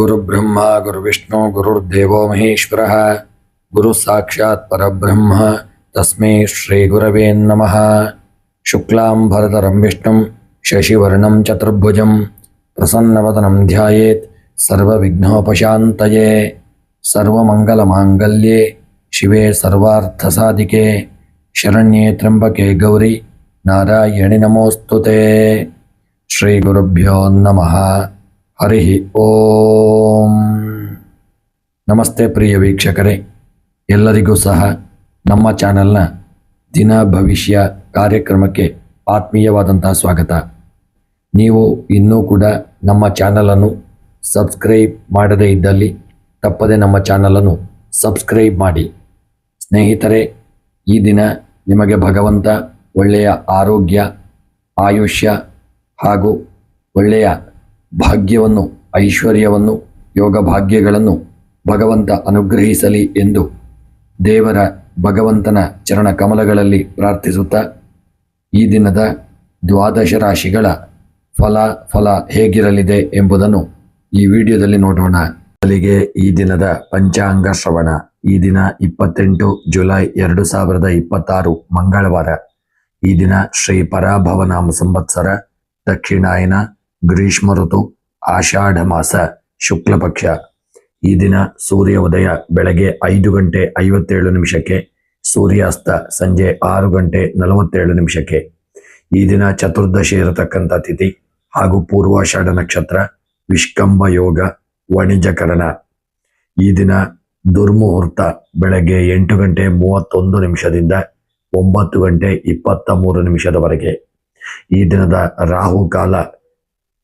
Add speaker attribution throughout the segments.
Speaker 1: गुरुब्रह्मा गुरुविष्णु गुरुर्देवो महेश्वरः गुरु साक्षात् परब्रह्म तस्मै श्री गुरवे नमः। शुक्लांबरधरं विष्णुं शशिवर्णं चतुर्भुजं प्रसन्नवदनं ध्यायेत् सर्वविघ्नोपशान्तये। सर्वमंगलमांगल्ये शिवे सर्वार्थसाधिके शरण्ये त्र्यंबके गौरी नारायणि नमोस्तुते। श्री गुरुभ्यो नमः। हरि ಓಂ। ನಮಸ್ತೆ ಪ್ರಿಯ ವೀಕ್ಷಕರೇ, ಎಲ್ಲರಿಗೂ ಸಹ ನಮ್ಮ ಚಾನೆಲ್ನ ದಿನ ಭವಿಷ್ಯ ಕಾರ್ಯಕ್ರಮಕ್ಕೆ ಆತ್ಮೀಯವಾದಂತಹ ಸ್ವಾಗತ. ನೀವು ಇನ್ನೂ ಕೂಡ ನಮ್ಮ ಚಾನಲನ್ನು ಸಬ್ಸ್ಕ್ರೈಬ್ ಮಾಡದೇ ಇದ್ದಲ್ಲಿ ತಪ್ಪದೆ ನಮ್ಮ ಚಾನಲನ್ನು ಸಬ್ಸ್ಕ್ರೈಬ್ ಮಾಡಿ. ಸ್ನೇಹಿತರೆ, ಈ ದಿನ ನಿಮಗೆ ಭಗವಂತ ಒಳ್ಳೆಯ ಆರೋಗ್ಯ, ಆಯುಷ್ಯ ಹಾಗೂ ಒಳ್ಳೆಯ ಭಾಗ್ಯವನ್ನು, ಐಶ್ವರ್ಯವನ್ನು, ಯೋಗ ಭಾಗ್ಯಗಳನ್ನು ಭಗವಂತ ಅನುಗ್ರಹಿಸಲಿ ಎಂದು ದೇವರ ಭಗವಂತನ ಚರಣ ಕಮಲಗಳಲ್ಲಿ ಪ್ರಾರ್ಥಿಸುತ್ತಾ, ಈ ದಿನದ ದ್ವಾದಶ ರಾಶಿಗಳ ಫಲ ಹೇಗಿರಲಿದೆ ಎಂಬುದನ್ನು ಈ ವಿಡಿಯೋದಲ್ಲಿ ನೋಡೋಣ. ಮೊದಲಿಗೆ ಈ ದಿನದ ಪಂಚಾಂಗ ಶ್ರವಣ. ಈ ದಿನ 28 ಜುಲೈ 2026 ಮಂಗಳವಾರ. ಈ ದಿನ ಶ್ರೀ ಪರಾಭವನಾಮ ಸಂವತ್ಸರ, ದಕ್ಷಿಣಾಯನ, ಗ್ರೀಷ್ಮ ಋತು, ಆಷಾಢ ಮಾಸ, ಶುಕ್ಲ ಪಕ್ಷ. ಈ ದಿನ ಸೂರ್ಯ ಉದಯ ಬೆಳಗ್ಗೆ 5 ಗಂಟೆ 57 ನಿಮಿಷಕ್ಕೆ, ಸೂರ್ಯಾಸ್ತ ಸಂಜೆ 6 ಗಂಟೆ 47 ನಿಮಿಷಕ್ಕೆ. ಈ ದಿನ ಚತುರ್ದಶಿ ಇರತಕ್ಕಂಥ ತಿಥಿ ಹಾಗೂ ಪೂರ್ವಾಷಾಢ ನಕ್ಷತ್ರ, ವಿಷ್ಕಂಭ ಯೋಗ, ವಾಣಿಜ್ಯಕರಣ. ಈ ದಿನ ದುರ್ಮುಹೂರ್ತ ಬೆಳಗ್ಗೆ 8 ಗಂಟೆ 31 ನಿಮಿಷದಿಂದ 9 ಗಂಟೆ 23 ನಿಮಿಷದವರೆಗೆ. ಈ ದಿನದ ರಾಹು ಕಾಲ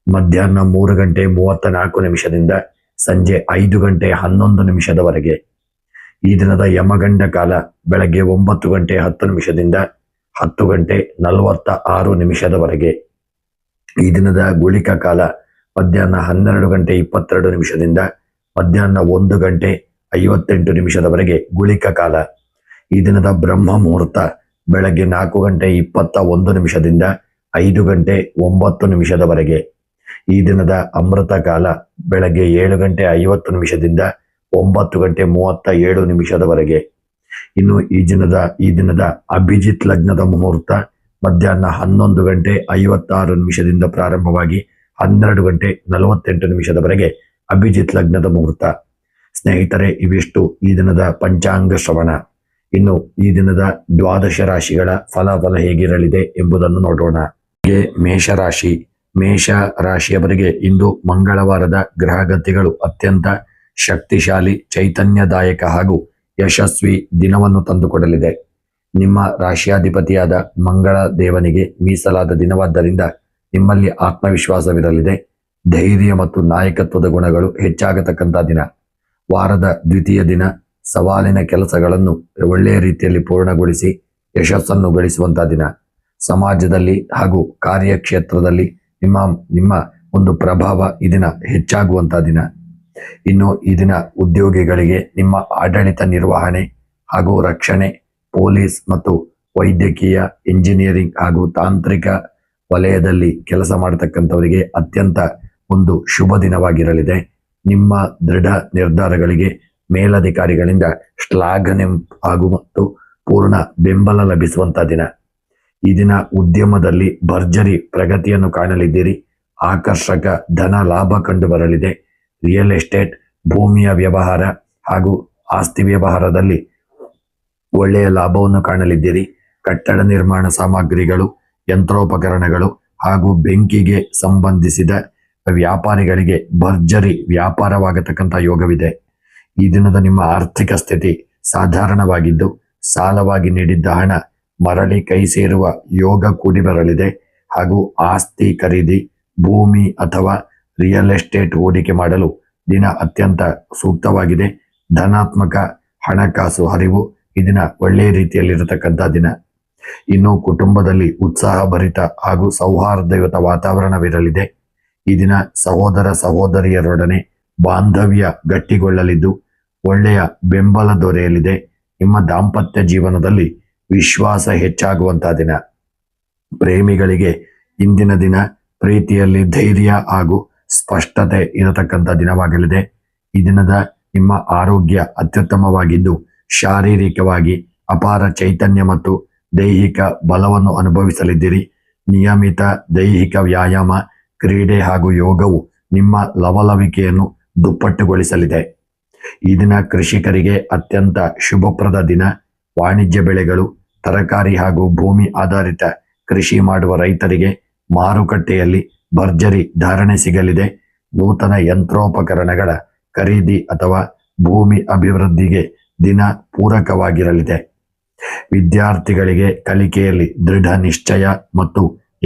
Speaker 1: ಮಧ್ಯಾಹ್ನ 3 ಗಂಟೆ 34 ನಿಮಿಷದಿಂದ ಸಂಜೆ 5 ಗಂಟೆ 11 ನಿಮಿಷದವರೆಗೆ. ಈ ದಿನದ ಯಮಗಂಡ ಕಾಲ ಬೆಳಗ್ಗೆ 9 ಗಂಟೆ 10 ನಿಮಿಷದಿಂದ 10 ಗಂಟೆ 46 ನಿಮಿಷದವರೆಗೆ. ಈ ದಿನದ ಗುಳಿಕ ಕಾಲ ಮಧ್ಯಾಹ್ನ 12 ಗಂಟೆ 22 ನಿಮಿಷದಿಂದ ಮಧ್ಯಾಹ್ನ 1 ಗಂಟೆ 58 ನಿಮಿಷದವರೆಗೆ ಗುಳಿಕ ಕಾಲ. ಈ ದಿನದ ಬ್ರಹ್ಮ ಮುಹೂರ್ತ ಬೆಳಗ್ಗೆ 4 ಗಂಟೆ 21 ನಿಮಿಷದಿಂದ 5 ಗಂಟೆ 9 ನಿಮಿಷದವರೆಗೆ. ಈ ದಿನದ ಅಮೃತ ಕಾಲ ಬೆಳಗ್ಗೆ 7 ಗಂಟೆ 50 ನಿಮಿಷದಿಂದ 9 ಗಂಟೆ 37 ನಿಮಿಷದವರೆಗೆ. ಇನ್ನು ಈ ದಿನದ ಅಭಿಜಿತ್ ಲಗ್ನದ ಮುಹೂರ್ತ ಮಧ್ಯಾಹ್ನ 11 ಗಂಟೆ 56 ನಿಮಿಷದಿಂದ ಪ್ರಾರಂಭವಾಗಿ 12 ಗಂಟೆ 48 ನಿಮಿಷದವರೆಗೆ ಅಭಿಜಿತ್ ಲಗ್ನದ ಮುಹೂರ್ತ. ಸ್ನೇಹಿತರೆ, ಇವಿಷ್ಟು ಈ ದಿನದ ಪಂಚಾಂಗ ಶ್ರವಣ. ಇನ್ನು ಈ ದಿನದ ದ್ವಾದಶ ರಾಶಿಗಳ ಫಲ ಹೇಗಿರಲಿದೆ ಎಂಬುದನ್ನು ನೋಡೋಣ. ಮೇಷರಾಶಿ. ಮೇಷ ರಾಶಿಯವರಿಗೆ ಇಂದು ಮಂಗಳವಾರದ ಗ್ರಹಗತಿಗಳು ಅತ್ಯಂತ ಶಕ್ತಿಶಾಲಿ, ಚೈತನ್ಯದಾಯಕ ಹಾಗೂ ಯಶಸ್ವಿ ದಿನವನ್ನು ತಂದುಕೊಡಲಿದೆ. ನಿಮ್ಮ ರಾಶಿಯಾಧಿಪತಿಯಾದ ಮಂಗಳ ದೇವನಿಗೆ ಮೀಸಲಾದ ದಿನವಾದ್ದರಿಂದ ನಿಮ್ಮಲ್ಲಿ ಆತ್ಮವಿಶ್ವಾಸವಿರಲಿದೆ. ಧೈರ್ಯ ಮತ್ತು ನಾಯಕತ್ವದ ಗುಣಗಳು ಹೆಚ್ಚಾಗತಕ್ಕಂಥ ದಿನ. ವಾರದ ದ್ವಿತೀಯ ದಿನ ಸವಾಲಿನ ಕೆಲಸಗಳನ್ನು ಒಳ್ಳೆಯ ರೀತಿಯಲ್ಲಿ ಪೂರ್ಣಗೊಳಿಸಿ ಯಶಸ್ಸನ್ನು ಗಳಿಸುವಂತಹ ದಿನ. ಸಮಾಜದಲ್ಲಿ ಹಾಗೂ ಕಾರ್ಯಕ್ಷೇತ್ರದಲ್ಲಿ ನಿಮ್ಮ ಒಂದು ಪ್ರಭಾವ ಈ ದಿನ ಹೆಚ್ಚಾಗುವಂತಹ ದಿನ. ಇನ್ನು ಈ ದಿನ ಉದ್ಯೋಗಿಗಳಿಗೆ ನಿಮ್ಮ ಆಡಳಿತ ನಿರ್ವಹಣೆ ಹಾಗೂ ರಕ್ಷಣೆ, ಪೊಲೀಸ್ ಮತ್ತು ವೈದ್ಯಕೀಯ, ಇಂಜಿನಿಯರಿಂಗ್ ಹಾಗೂ ತಾಂತ್ರಿಕ ವಲಯದಲ್ಲಿ ಕೆಲಸ ಮಾಡತಕ್ಕಂಥವರಿಗೆ ಅತ್ಯಂತ ಒಂದು ಶುಭ ದಿನವಾಗಿರಲಿದೆ. ನಿಮ್ಮ ದೃಢ ನಿರ್ಧಾರಗಳಿಗೆ ಮೇಲಧಿಕಾರಿಗಳಿಂದ ಶ್ಲಾಘನೆ ಹಾಗೂ ಮತ್ತು ಪೂರ್ಣ ಬೆಂಬಲ ಲಭಿಸುವಂತ ದಿನ. ಈ ದಿನ ಉದ್ಯಮದಲ್ಲಿ ಭರ್ಜರಿ ಪ್ರಗತಿಯನ್ನು ಕಾಣಲಿದ್ದೀರಿ. ಆಕರ್ಷಕ ಧನ ಲಾಭ ಕಂಡು ಬರಲಿದೆ. ರಿಯಲ್ ಎಸ್ಟೇಟ್, ಭೂಮಿಯ ವ್ಯವಹಾರ ಹಾಗೂ ಆಸ್ತಿ ವ್ಯವಹಾರದಲ್ಲಿ ಒಳ್ಳೆಯ ಲಾಭವನ್ನು ಕಾಣಲಿದ್ದೀರಿ. ಕಟ್ಟಡ ನಿರ್ಮಾಣ ಸಾಮಗ್ರಿಗಳು, ಯಂತ್ರೋಪಕರಣಗಳು ಹಾಗೂ ಬೆಂಕಿಗೆ ಸಂಬಂಧಿಸಿದ ವ್ಯಾಪಾರಿಗಳಿಗೆ ಭರ್ಜರಿ ವ್ಯಾಪಾರವಾಗತಕ್ಕಂಥ ಯೋಗವಿದೆ. ಈ ದಿನದ ನಿಮ್ಮ ಆರ್ಥಿಕ ಸ್ಥಿತಿ ಸಾಧಾರಣವಾಗಿದ್ದು, ಸಾಲವಾಗಿ ನೀಡಿದ್ದ ಹಣ ಮರಳಿ ಕೈ ಸೇರುವ ಯೋಗ ಕೂಡಿ ಬರಲಿದೆ. ಹಾಗೂ ಆಸ್ತಿ ಖರೀದಿ, ಭೂಮಿ ಅಥವಾ ರಿಯಲ್ ಎಸ್ಟೇಟ್ ಹೂಡಿಕೆ ಮಾಡಲು ದಿನ ಅತ್ಯಂತ ಸೂಕ್ತವಾಗಿದೆ. ಧನಾತ್ಮಕ ಹಣಕಾಸು ಹರಿವು ಈ ದಿನ ಒಳ್ಳೆಯ ರೀತಿಯಲ್ಲಿರತಕ್ಕಂಥ ದಿನ. ಇನ್ನು ಕುಟುಂಬದಲ್ಲಿ ಉತ್ಸಾಹಭರಿತ ಹಾಗೂ ಸೌಹಾರ್ದಯುತ ವಾತಾವರಣವಿರಲಿದೆ. ಈ ದಿನ ಸಹೋದರ ಸಹೋದರಿಯರೊಡನೆ ಬಾಂಧವ್ಯ ಗಟ್ಟಿಗೊಳ್ಳಲಿದ್ದು ಒಳ್ಳೆಯ ಬೆಂಬಲ ದೊರೆಯಲಿದೆ. ನಿಮ್ಮ ದಾಂಪತ್ಯ ಜೀವನದಲ್ಲಿ ವಿಶ್ವಾಸ ಹೆಚ್ಚಾಗುವಂತಹ ದಿನ. ಪ್ರೇಮಿಗಳಿಗೆ ಇಂದಿನ ದಿನ ಪ್ರೀತಿಯಲ್ಲಿ ಧೈರ್ಯ ಹಾಗೂ ಸ್ಪಷ್ಟತೆ ಇರತಕ್ಕಂಥ ದಿನವಾಗಲಿದೆ. ಈ ದಿನದ ನಿಮ್ಮ ಆರೋಗ್ಯ ಅತ್ಯುತ್ತಮವಾಗಿದ್ದು ಶಾರೀರಿಕವಾಗಿ ಅಪಾರ ಚೈತನ್ಯ ಮತ್ತು ದೈಹಿಕ ಬಲವನ್ನು ಅನುಭವಿಸಲಿದ್ದೀರಿ. ನಿಯಮಿತ ದೈಹಿಕ ವ್ಯಾಯಾಮ, ಕ್ರೀಡೆ ಹಾಗೂ ಯೋಗವು ನಿಮ್ಮ ಲವಲವಿಕೆಯನ್ನು ದುಪ್ಪಟ್ಟುಗೊಳಿಸಲಿದೆ. ಈ ದಿನ ಕೃಷಿಕರಿಗೆ ಅತ್ಯಂತ ಶುಭಪ್ರದ ದಿನ. ವಾಣಿಜ್ಯ ಬೆಳೆಗಳು, ತರಕಾರಿ ಹಾಗೂ ಭೂಮಿ ಆಧಾರಿತ ಕೃಷಿ ಮಾಡುವ ರೈತರಿಗೆ ಮಾರುಕಟ್ಟೆಯಲ್ಲಿ ಭರ್ಜರಿ ಧಾರಣೆ ಸಿಗಲಿದೆ. ನೂತನ ಯಂತ್ರೋಪಕರಣಗಳ ಖರೀದಿ ಅಥವಾ ಭೂಮಿ ಅಭಿವೃದ್ಧಿಗೆ ದಿನ ಪೂರಕವಾಗಿರಲಿದೆ. ವಿದ್ಯಾರ್ಥಿಗಳಿಗೆ ಕಲಿಕೆಯಲ್ಲಿ ದೃಢ ನಿಶ್ಚಯ ಮತ್ತು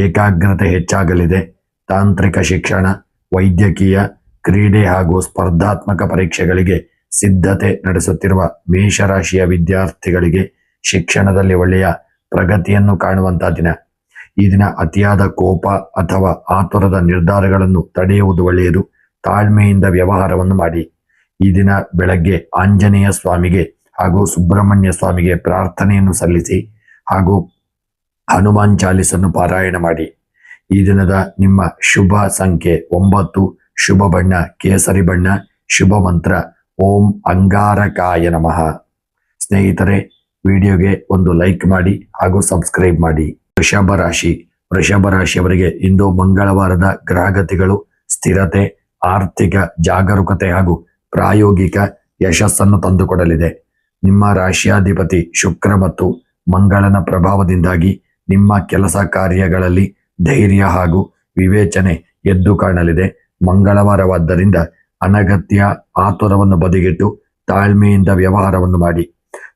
Speaker 1: ಏಕಾಗ್ರತೆ ಹೆಚ್ಚಾಗಲಿದೆ. ತಾಂತ್ರಿಕ ಶಿಕ್ಷಣ, ವೈದ್ಯಕೀಯ, ಕ್ರೀಡೆ ಹಾಗೂ ಸ್ಪರ್ಧಾತ್ಮಕ ಪರೀಕ್ಷೆಗಳಿಗೆ ಸಿದ್ಧತೆ ನಡೆಸುತ್ತಿರುವ ಮೇಷರಾಶಿಯ ವಿದ್ಯಾರ್ಥಿಗಳಿಗೆ ಶಿಕ್ಷಣದಲ್ಲಿ ಒಳ್ಳೆಯ ಪ್ರಗತಿಯನ್ನು ಕಾಣುವಂತಹ ದಿನ. ಈ ದಿನ ಅತಿಯಾದ ಕೋಪ ಅಥವಾ ಆತುರದ ನಿರ್ಧಾರಗಳನ್ನು ತಡೆಯುವುದು ಒಳ್ಳೆಯದು. ತಾಳ್ಮೆಯಿಂದ ವ್ಯವಹಾರವನ್ನು ಮಾಡಿ. ಈ ದಿನ ಬೆಳಗ್ಗೆ ಆಂಜನೇಯ ಸ್ವಾಮಿಗೆ ಹಾಗೂ ಸುಬ್ರಹ್ಮಣ್ಯ ಸ್ವಾಮಿಗೆ ಪ್ರಾರ್ಥನೆಯನ್ನು ಸಲ್ಲಿಸಿ ಹಾಗೂ ಹನುಮಾನ್ ಚಾಲಿಸನ್ನು ಪಾರಾಯಣ ಮಾಡಿ. ಈ ದಿನದ ನಿಮ್ಮ ಶುಭ ಸಂಖ್ಯೆ 9, ಶುಭ ಬಣ್ಣ ಕೇಸರಿ ಬಣ್ಣ, ಶುಭ ಮಂತ್ರ ಓಂ ಅಂಗಾರಕಾಯ ನಮಃ. ಸ್ನೇಹಿತರೆ, ವಿಡಿಯೋಗೆ ಒಂದು ಲೈಕ್ ಮಾಡಿ ಹಾಗೂ ಸಬ್ಸ್ಕ್ರೈಬ್ ಮಾಡಿ. ವೃಷಭ ರಾಶಿಯವರಿಗೆ ಇಂದು ಮಂಗಳವಾರದ ಗ್ರಹಗತಿಗಳು ಸ್ಥಿರತೆ, ಆರ್ಥಿಕ ಜಾಗರೂಕತೆ ಹಾಗೂ ಪ್ರಾಯೋಗಿಕ ಯಶಸ್ಸನ್ನು ತಂದುಕೊಡಲಿದೆ. ನಿಮ್ಮ ರಾಶಿಯಾಧಿಪತಿ ಶುಕ್ರ ಮತ್ತು ಮಂಗಳನ ಪ್ರಭಾವದಿಂದಾಗಿ ನಿಮ್ಮ ಕೆಲಸ ಕಾರ್ಯಗಳಲ್ಲಿ ಧೈರ್ಯ ಹಾಗೂ ವಿವೇಚನೆ ಎದ್ದು ಕಾಣಲಿದೆ. ಮಂಗಳವಾರವಾದ್ದರಿಂದ ಅನಗತ್ಯ ಆತುರವನ್ನು ಬದಿಗಿಟ್ಟು ತಾಳ್ಮೆಯಿಂದ ವ್ಯವಹಾರವನ್ನು ಮಾಡಿ.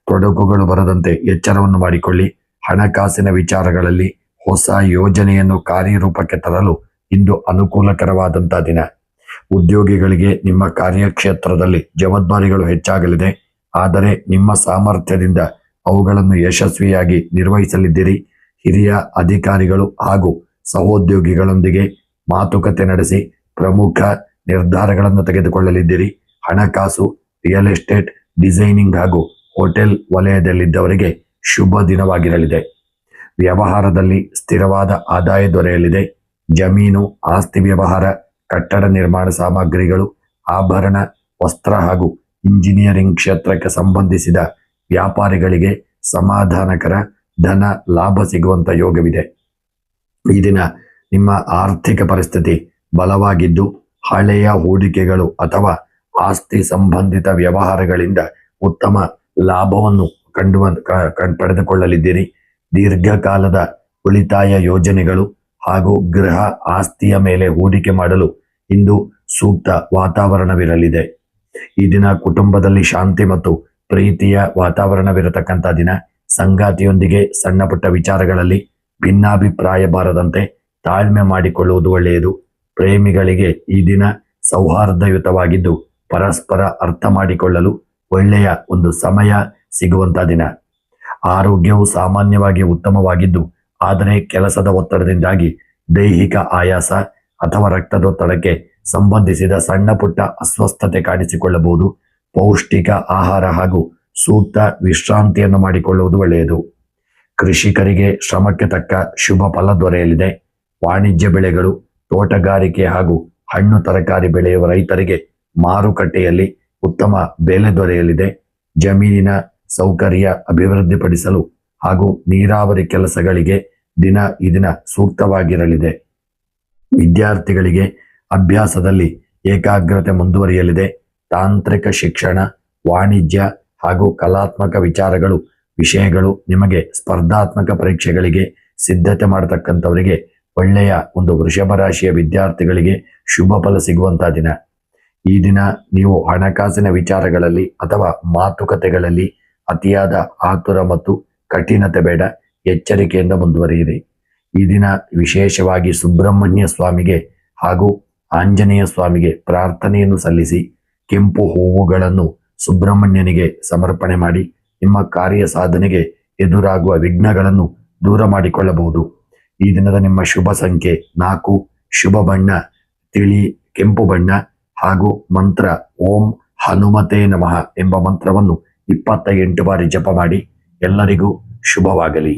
Speaker 1: ತೊಡಕುಗಳು ಬರದಂತೆ ಎಚ್ಚರವನ್ನು ಮಾಡಿಕೊಳ್ಳಿ. ಹಣಕಾಸಿನ ವಿಚಾರಗಳಲ್ಲಿ ಹೊಸ ಯೋಜನೆಯನ್ನು ಕಾರ್ಯರೂಪಕ್ಕೆ ತರಲು ಇಂದು ಅನುಕೂಲಕರವಾದಂತಹ ದಿನ. ಉದ್ಯೋಗಿಗಳಿಗೆ ನಿಮ್ಮ ಕಾರ್ಯಕ್ಷೇತ್ರದಲ್ಲಿ ಜವಾಬ್ದಾರಿಗಳು ಹೆಚ್ಚಾಗಲಿದೆ, ಆದರೆ ನಿಮ್ಮ ಸಾಮರ್ಥ್ಯದಿಂದ ಅವುಗಳನ್ನು ಯಶಸ್ವಿಯಾಗಿ ನಿರ್ವಹಿಸಲಿದ್ದೀರಿ. ಹಿರಿಯ ಅಧಿಕಾರಿಗಳು ಹಾಗೂ ಸಹೋದ್ಯೋಗಿಗಳೊಂದಿಗೆ ಮಾತುಕತೆ ನಡೆಸಿ ಪ್ರಮುಖ ನಿರ್ಧಾರಗಳನ್ನು ತೆಗೆದುಕೊಳ್ಳಲಿದ್ದೀರಿ. ಹಣಕಾಸು, ರಿಯಲ್ ಎಸ್ಟೇಟ್, ಡಿಸೈನಿಂಗ್ ಹಾಗೂ ಹೋಟೆಲ್ ವಲಯದಲ್ಲಿದ್ದವರಿಗೆ ಶುಭ ದಿನವಾಗಿರಲಿದೆ. ವ್ಯವಹಾರದಲ್ಲಿ ಸ್ಥಿರವಾದ ಆದಾಯ ದೊರೆಯಲಿದೆ. ಜಮೀನು, ಆಸ್ತಿ ವ್ಯವಹಾರ, ಕಟ್ಟಡ ನಿರ್ಮಾಣ ಸಾಮಗ್ರಿಗಳು, ಆಭರಣ, ವಸ್ತ್ರ ಹಾಗೂ ಇಂಜಿನಿಯರಿಂಗ್ ಕ್ಷೇತ್ರಕ್ಕೆ ಸಂಬಂಧಿಸಿದ ವ್ಯಾಪಾರಿಗಳಿಗೆ ಸಮಾಧಾನಕರ ಧನ ಲಾಭ ಸಿಗುವಂಥ ಯೋಗವಿದೆ. ಈ ದಿನ ನಿಮ್ಮ ಆರ್ಥಿಕ ಪರಿಸ್ಥಿತಿ ಬಲವಾಗಿದ್ದು ಹಳೆಯ ಹೂಡಿಕೆಗಳು ಅಥವಾ ಆಸ್ತಿ ಸಂಬಂಧಿತ ವ್ಯವಹಾರಗಳಿಂದ ಉತ್ತಮ ಲಾಭವನ್ನು ಪಡೆದುಕೊಳ್ಳಲಿದ್ದೀರಿ. ದೀರ್ಘಕಾಲದ ಉಳಿತಾಯ ಯೋಜನೆಗಳು ಹಾಗೂ ಗೃಹ ಆಸ್ತಿಯ ಮೇಲೆ ಹೂಡಿಕೆ ಮಾಡಲು ಇಂದು ಸೂಕ್ತ ವಾತಾವರಣವಿರಲಿದೆ. ಈ ದಿನ ಕುಟುಂಬದಲ್ಲಿ ಶಾಂತಿ ಮತ್ತು ಪ್ರೀತಿಯ ವಾತಾವರಣವಿರತಕ್ಕಂಥ ದಿನ. ಸಂಗಾತಿಯೊಂದಿಗೆ ಸಣ್ಣ ಪುಟ್ಟ ವಿಚಾರಗಳಲ್ಲಿ ಭಿನ್ನಾಭಿಪ್ರಾಯ ಬಾರದಂತೆ ತಾಳ್ಮೆ ಮಾಡಿಕೊಳ್ಳುವುದು ಒಳ್ಳೆಯದು. ಪ್ರೇಮಿಗಳಿಗೆ ಈ ದಿನ ಸೌಹಾರ್ದಯುತವಾಗಿದ್ದು ಪರಸ್ಪರ ಅರ್ಥ ಮಾಡಿಕೊಳ್ಳಲು ಒಳ್ಳೆಯ ಒಂದು ಸಮಯ ಸಿಗುವಂಥ ದಿನ. ಆರೋಗ್ಯವು ಸಾಮಾನ್ಯವಾಗಿ ಉತ್ತಮವಾಗಿದ್ದು, ಆದರೆ ಕೆಲಸದ ಒತ್ತಡದಿಂದಾಗಿ ದೈಹಿಕ ಆಯಾಸ ಅಥವಾ ರಕ್ತದೊತ್ತಡಕ್ಕೆ ಸಂಬಂಧಿಸಿದ ಸಣ್ಣ ಪುಟ್ಟ ಅಸ್ವಸ್ಥತೆ ಕಾಣಿಸಿಕೊಳ್ಳಬಹುದು. ಪೌಷ್ಟಿಕ ಆಹಾರ ಹಾಗೂ ಸೂಕ್ತ ವಿಶ್ರಾಂತಿಯನ್ನು ಮಾಡಿಕೊಳ್ಳುವುದು ಒಳ್ಳೆಯದು. ಕೃಷಿಕರಿಗೆ ಶ್ರಮಕ್ಕೆ ತಕ್ಕ ಶುಭ ಫಲ ದೊರೆಯಲಿದೆ. ವಾಣಿಜ್ಯ ಬೆಳೆಗಳು, ತೋಟಗಾರಿಕೆ ಹಾಗೂ ಹಣ್ಣು ತರಕಾರಿ ಬೆಳೆಯುವ ರೈತರಿಗೆ ಮಾರುಕಟ್ಟೆಯಲ್ಲಿ ಉತ್ತಮ ಬೆಲೆ ದೊರೆಯಲಿದೆ. ಜಮೀನಿನ ಸೌಕರ್ಯ ಅಭಿವೃದ್ಧಿಪಡಿಸಲು ಹಾಗೂ ನೀರಾವರಿ ಕೆಲಸಗಳಿಗೆ ಈ ದಿನ ಸೂಕ್ತವಾಗಿರಲಿದೆ. ವಿದ್ಯಾರ್ಥಿಗಳಿಗೆ ಅಭ್ಯಾಸದಲ್ಲಿ ಏಕಾಗ್ರತೆ ಮುಂದುವರಿಯಲಿದೆ. ತಾಂತ್ರಿಕ ಶಿಕ್ಷಣ, ವಾಣಿಜ್ಯ ಹಾಗೂ ಕಲಾತ್ಮಕ ವಿಷಯಗಳು ನಿಮಗೆ ಸ್ಪರ್ಧಾತ್ಮಕ ಪರೀಕ್ಷೆಗಳಿಗೆ ಸಿದ್ಧತೆ ಮಾಡತಕ್ಕಂಥವರಿಗೆ ಒಳ್ಳೆಯ ಒಂದು ವೃಷಭ ರಾಶಿಯ ವಿದ್ಯಾರ್ಥಿಗಳಿಗೆ ಶುಭ ಫಲ ಸಿಗುವಂತಹ ದಿನ. ಈ ದಿನ ನೀವು ಹಣಕಾಸಿನ ವಿಚಾರಗಳಲ್ಲಿ ಅಥವಾ ಮಾತುಕತೆಗಳಲ್ಲಿ ಅತಿಯಾದ ಆತುರ ಮತ್ತು ಕಠಿಣತೆ ಬೇಡ. ಎಚ್ಚರಿಕೆಯಿಂದ ಮುಂದುವರಿಯಿರಿ. ಈ ದಿನ ವಿಶೇಷವಾಗಿ ಸುಬ್ರಹ್ಮಣ್ಯ ಸ್ವಾಮಿಗೆ ಹಾಗೂ ಆಂಜನೇಯ ಸ್ವಾಮಿಗೆ ಪ್ರಾರ್ಥನೆಯನ್ನು ಸಲ್ಲಿಸಿ ಕೆಂಪು ಹೂವುಗಳನ್ನು ಸುಬ್ರಹ್ಮಣ್ಯನಿಗೆ ಸಮರ್ಪಣೆ ಮಾಡಿ ನಿಮ್ಮ ಕಾರ್ಯ ಸಾಧನೆಗೆ ಎದುರಾಗುವ ವಿಘ್ನಗಳನ್ನು ದೂರ ಮಾಡಿಕೊಳ್ಳಬಹುದು. ಈ ದಿನದ ನಿಮ್ಮ ಶುಭ ಸಂಖ್ಯೆ 4, ಶುಭ ಬಣ್ಣ ತಿಳಿ ಕೆಂಪು ಬಣ್ಣ ಹಾಗೂ ಮಂತ್ರ ಓಂ ಹನುಮತೆ ನಮಃ ಎಂಬ ಮಂತ್ರವನ್ನು 28 ಬಾರಿ ಜಪ ಮಾಡಿ. ಎಲ್ಲರಿಗೂ ಶುಭವಾಗಲಿ.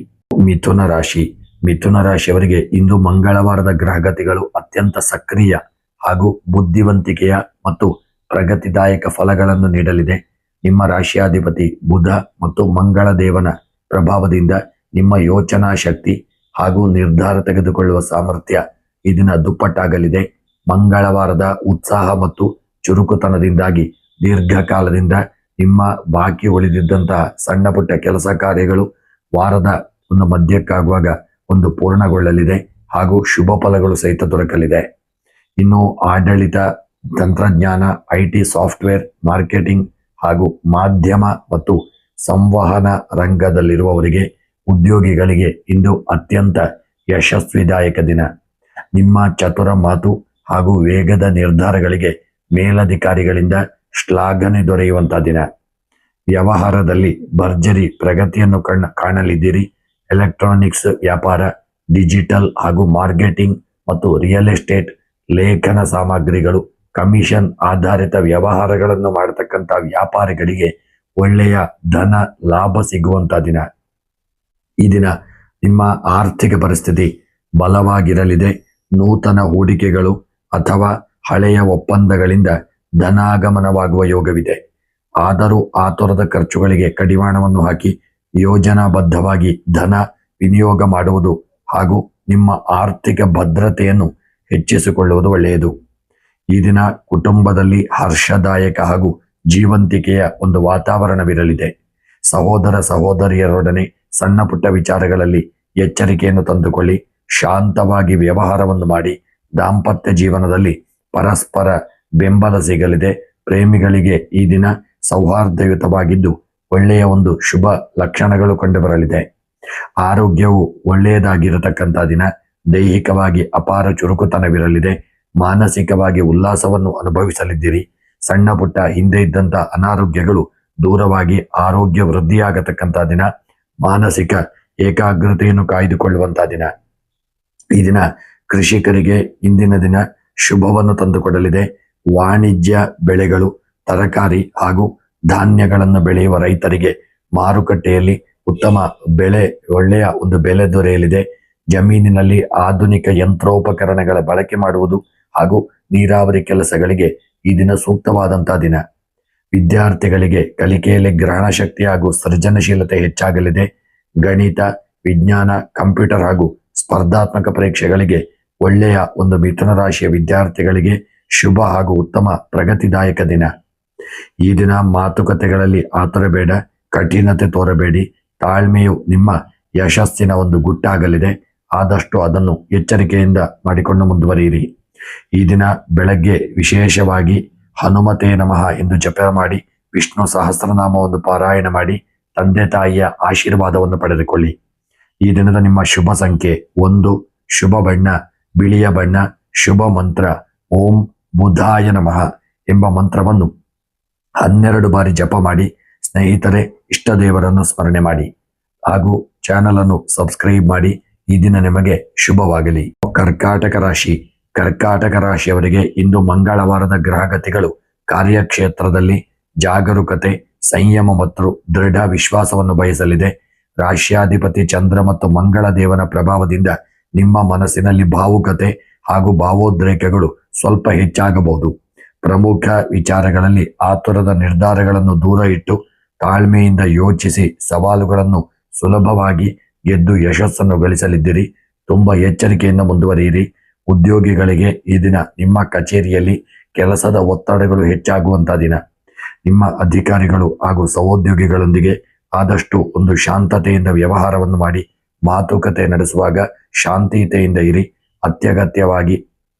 Speaker 1: ಮಿಥುನ ರಾಶಿಯವರಿಗೆ ಇಂದು ಮಂಗಳವಾರದ ಗ್ರಹಗತಿಗಳು ಅತ್ಯಂತ ಸಕ್ರಿಯ ಹಾಗೂ ಬುದ್ಧಿವಂತಿಕೆಯ ಮತ್ತು ಪ್ರಗತಿದಾಯಕ ಫಲಗಳನ್ನು ನೀಡಲಿದೆ. ನಿಮ್ಮ ರಾಶಿಯಾಧಿಪತಿ ಬುಧ ಮತ್ತು ಮಂಗಳ ದೇವನ ಪ್ರಭಾವದಿಂದ ನಿಮ್ಮ ಯೋಚನಾ ಶಕ್ತಿ ಹಾಗೂ ನಿರ್ಧಾರ ತೆಗೆದುಕೊಳ್ಳುವ ಸಾಮರ್ಥ್ಯ ಈ ದಿನ ದುಪ್ಪಟ್ಟಾಗಲಿದೆ. ಮಂಗಳವಾರದ ಉತ್ಸಾಹ ಮತ್ತು ಚುರುಕುತನದಿಂದಾಗಿ ದೀರ್ಘಕಾಲದಿಂದ ನಿಮ್ಮ ಬಾಕಿ ಉಳಿದಿದ್ದಂತಹ ಸಣ್ಣ ಪುಟ್ಟ ಕೆಲಸ ಕಾರ್ಯಗಳು ವಾರದ ಒಂದು ಮಧ್ಯಕ್ಕಾಗುವಾಗ ಒಂದು ಪೂರ್ಣಗೊಳ್ಳಲಿದೆ ಹಾಗೂ ಶುಭ ಫಲಗಳು ಸಹಿತ ದೊರಕಲಿದೆ. ಇನ್ನು ಆಡಳಿತ, ತಂತ್ರಜ್ಞಾನ, IT, ಸಾಫ್ಟ್ವೇರ್, ಮಾರ್ಕೆಟಿಂಗ್ ಹಾಗೂ ಮಾಧ್ಯಮ ಮತ್ತು ಸಂವಹನ ರಂಗದಲ್ಲಿರುವವರಿಗೆ, ಉದ್ಯೋಗಿಗಳಿಗೆ ಇಂದು ಅತ್ಯಂತ ಯಶಸ್ವಿದಾಯಕ ದಿನ. ನಿಮ್ಮ ಚತುರ ಮಾತು ಹಾಗೂ ವೇಗದ ನಿರ್ಧಾರಗಳಿಗೆ ಮೇಲಧಿಕಾರಿಗಳಿಂದ ಶ್ಲಾಘನೆ ದೊರೆಯುವಂತಹ ದಿನ. ವ್ಯವಹಾರದಲ್ಲಿ ಭರ್ಜರಿ ಪ್ರಗತಿಯನ್ನು ಕಾಣಲಿದ್ದೀರಿ. ಎಲೆಕ್ಟ್ರಾನಿಕ್ಸ್ ವ್ಯಾಪಾರ, ಡಿಜಿಟಲ್ ಹಾಗೂ ಮಾರ್ಕೆಟಿಂಗ್ ಮತ್ತು ರಿಯಲ್ ಎಸ್ಟೇಟ್, ಲೇಖನ ಸಾಮಗ್ರಿಗಳು, ಕಮಿಷನ್ ಆಧಾರಿತ ವ್ಯವಹಾರಗಳನ್ನು ಮಾಡತಕ್ಕಂಥ ವ್ಯಾಪಾರಿಗಳಿಗೆ ಒಳ್ಳೆಯ ಧನ ಲಾಭ ಸಿಗುವಂತ ದಿನ. ಈ ದಿನ ನಿಮ್ಮ ಆರ್ಥಿಕ ಪರಿಸ್ಥಿತಿ ಬಲವಾಗಿರಲಿದೆ. ನೂತನ ಹೂಡಿಕೆಗಳು ಅಥವಾ ಹಳೆಯ ಒಪ್ಪಂದಗಳಿಂದ ಧನಾಗಮನವಾಗುವ ಯೋಗವಿದೆ. ಆದರೂ ಆತುರದ ಖರ್ಚುಗಳಿಗೆ ಕಡಿವಾಣವನ್ನು ಹಾಕಿ ಯೋಜನಾಬದ್ಧವಾಗಿ ಧನ ವಿನಿಯೋಗ ಮಾಡುವುದು ಹಾಗೂ ನಿಮ್ಮ ಆರ್ಥಿಕ ಭದ್ರತೆಯನ್ನು ಹೆಚ್ಚಿಸಿಕೊಳ್ಳುವುದು ಒಳ್ಳೆಯದು. ಈ ದಿನ ಕುಟುಂಬದಲ್ಲಿ ಹರ್ಷದಾಯಕ ಹಾಗೂ ಜೀವಂತಿಕೆಯ ಒಂದು ವಾತಾವರಣವಿರಲಿದೆ. ಸಹೋದರ ಸಹೋದರಿಯರೊಡನೆ ಸಣ್ಣ ಪುಟ್ಟ ವಿಚಾರಗಳಲ್ಲಿ ಎಚ್ಚರಿಕೆಯನ್ನು ತಂದುಕೊಳ್ಳಿ. ಶಾಂತವಾಗಿ ವ್ಯವಹಾರವನ್ನು ಮಾಡಿ. ದಾಂಪತ್ಯ ಜೀವನದಲ್ಲಿ ಪರಸ್ಪರ ಬೆಂಬಲ ಸಿಗಲಿದೆ. ಪ್ರೇಮಿಗಳಿಗೆ ಈ ದಿನ ಸೌಹಾರ್ದಯುತವಾಗಿದ್ದು ಒಳ್ಳೆಯ ಒಂದು ಶುಭ ಲಕ್ಷಣಗಳು ಕಂಡುಬರಲಿದೆ. ಆರೋಗ್ಯವು ಒಳ್ಳೆಯದಾಗಿರತಕ್ಕಂಥ ದಿನ. ದೈಹಿಕವಾಗಿ ಅಪಾರ ಚುರುಕುತನವಿರಲಿದೆ. ಮಾನಸಿಕವಾಗಿ ಉಲ್ಲಾಸವನ್ನು ಅನುಭವಿಸಲಿದ್ದೀರಿ. ಸಣ್ಣ ಪುಟ್ಟ ಹಿಂದೆ ಇದ್ದಂಥ ಅನಾರೋಗ್ಯಗಳು ದೂರವಾಗಿ ಆರೋಗ್ಯ ವೃದ್ಧಿಯಾಗತಕ್ಕಂಥ ದಿನ. ಮಾನಸಿಕ ಏಕಾಗ್ರತೆಯನ್ನು ಕಾಯ್ದುಕೊಳ್ಳುವಂತಹ ದಿನ. ಈ ದಿನ ಕೃಷಿಕರಿಗೆ ಇಂದಿನ ದಿನ ಶುಭವನ್ನು ತಂದುಕೊಡಲಿದೆ. ವಾಣಿಜ್ಯ ಬೆಳೆಗಳು, ತರಕಾರಿ ಹಾಗೂ ಧಾನ್ಯಗಳನ್ನು ಬೆಳೆಯುವ ರೈತರಿಗೆ ಮಾರುಕಟ್ಟೆಯಲ್ಲಿ ಉತ್ತಮ ಒಳ್ಳೆಯ ಒಂದು ಬೆಲೆ ದೊರೆಯಲಿದೆ. ಜಮೀನಿನಲ್ಲಿ ಆಧುನಿಕ ಯಂತ್ರೋಪಕರಣಗಳ ಬಳಕೆ ಮಾಡುವುದು ಹಾಗೂ ನೀರಾವರಿ ಕೆಲಸಗಳಿಗೆ ಈ ದಿನ ಸೂಕ್ತವಾದಂತಹ ದಿನ. ವಿದ್ಯಾರ್ಥಿಗಳಿಗೆ ಕಲಿಕೆಯಲ್ಲಿ ಗ್ರಹಣ ಶಕ್ತಿ ಹಾಗೂ ಸೃಜನಶೀಲತೆ ಹೆಚ್ಚಾಗಲಿದೆ. ಗಣಿತ, ವಿಜ್ಞಾನ, ಕಂಪ್ಯೂಟರ್ ಹಾಗೂ ಸ್ಪರ್ಧಾತ್ಮಕ ಪರೀಕ್ಷೆಗಳಿಗೆ ಒಳ್ಳೆಯ ಒಂದು ಮಿಥುನ ರಾಶಿಯ ವಿದ್ಯಾರ್ಥಿಗಳಿಗೆ ಶುಭ ಹಾಗೂ ಉತ್ತಮ ಪ್ರಗತಿದಾಯಕ ದಿನ. ಈ ದಿನ ಮಾತುಕತೆಗಳಲ್ಲಿ ಆತುರ ಬೇಡ, ಕಠಿಣತೆ ತೋರಬೇಡಿ. ತಾಳ್ಮೆಯು ನಿಮ್ಮ ಯಶಸ್ಸಿನ ಒಂದು ಗುಟ್ಟಾಗಲಿದೆ. ಆದಷ್ಟು ಅದನ್ನು ಎಚ್ಚರಿಕೆಯಿಂದ ಮಾಡಿಕೊಂಡು ಮುಂದುವರಿಯಿರಿ. ಈ ದಿನ ಬೆಳಗ್ಗೆ ವಿಶೇಷವಾಗಿ ಹನುಮತೇ ನಮಃ ಎಂದು ಜಪ ಮಾಡಿ, ವಿಷ್ಣು ಸಹಸ್ರನಾಮವನ್ನು ಪಾರಾಯಣ ಮಾಡಿ, ತಂದೆ ತಾಯಿಯ ಆಶೀರ್ವಾದವನ್ನು ಪಡೆದುಕೊಳ್ಳಿ. ಈ ದಿನದ ನಿಮ್ಮ ಶುಭ ಸಂಖ್ಯೆ 1, ಶುಭ ಬಣ್ಣ ಬಿಳಿಯ ಬಣ್ಣ, ಶುಭ ಮಂತ್ರ ಓಂ ಬುಧಾಯ ನಮಃ ಎಂಬ ಮಂತ್ರವನ್ನು 12 ಬಾರಿ ಜಪ ಮಾಡಿ. ಸ್ನೇಹಿತರೆ, ಇಷ್ಟ ದೇವರನ್ನು ಸ್ಮರಣೆ ಮಾಡಿ ಹಾಗೂ ಚಾನಲ್ ಅನ್ನು ಸಬ್ಸ್ಕ್ರೈಬ್ ಮಾಡಿ. ಈ ದಿನ ನಿಮಗೆ ಶುಭವಾಗಲಿ. ಕರ್ಕಾಟಕ ರಾಶಿಯವರಿಗೆ ಇಂದು ಮಂಗಳವಾರದ ಗ್ರಹಗತಿಗಳು ಕಾರ್ಯಕ್ಷೇತ್ರದಲ್ಲಿ ಜಾಗರೂಕತೆ, ಸಂಯಮ ಮತ್ತು ದೃಢ ವಿಶ್ವಾಸವನ್ನು ಬಯಸಲಿದೆ. ರಾಶ್ಯಾಧಿಪತಿ ಚಂದ್ರ ಮತ್ತು ಮಂಗಳ ದೇವನ ಪ್ರಭಾವದಿಂದ ನಿಮ್ಮ ಮನಸ್ಸಿನಲ್ಲಿ ಭಾವುಕತೆ ಹಾಗೂ ಭಾವೋದ್ರೇಕಗಳು ಸ್ವಲ್ಪ ಹೆಚ್ಚಾಗಬಹುದು. ಪ್ರಮುಖ ವಿಚಾರಗಳಲ್ಲಿ ಆತುರದ ನಿರ್ಧಾರಗಳನ್ನು ದೂರ ಇಟ್ಟು ತಾಳ್ಮೆಯಿಂದ ಯೋಚಿಸಿ ಸವಾಲುಗಳನ್ನು ಸುಲಭವಾಗಿ ಗೆದ್ದು ಯಶಸ್ಸನ್ನು ಗಳಿಸಲಿದ್ದೀರಿ. ತುಂಬ ಎಚ್ಚರಿಕೆಯಿಂದ ಮುಂದುವರಿಯಿರಿ. ಉದ್ಯೋಗಿಗಳಿಗೆ ಈ ದಿನ ನಿಮ್ಮ ಕಚೇರಿಯಲ್ಲಿ ಕೆಲಸದ ಒತ್ತಡಗಳು ಹೆಚ್ಚಾಗುವಂತಹ ದಿನ. ನಿಮ್ಮ ಅಧಿಕಾರಿಗಳು ಹಾಗೂ ಸಹೋದ್ಯೋಗಿಗಳೊಂದಿಗೆ ಆದಷ್ಟು ಒಂದು ಶಾಂತತೆಯಿಂದ ವ್ಯವಹಾರವನ್ನು ಮಾಡಿ. ಮಾತುಕತೆ ನಡೆಸುವಾಗ ಶಾಂತಿಯುತೆಯಿಂದ ಇರಿ. ಅತ್ಯಗತ್ಯವಾಗಿ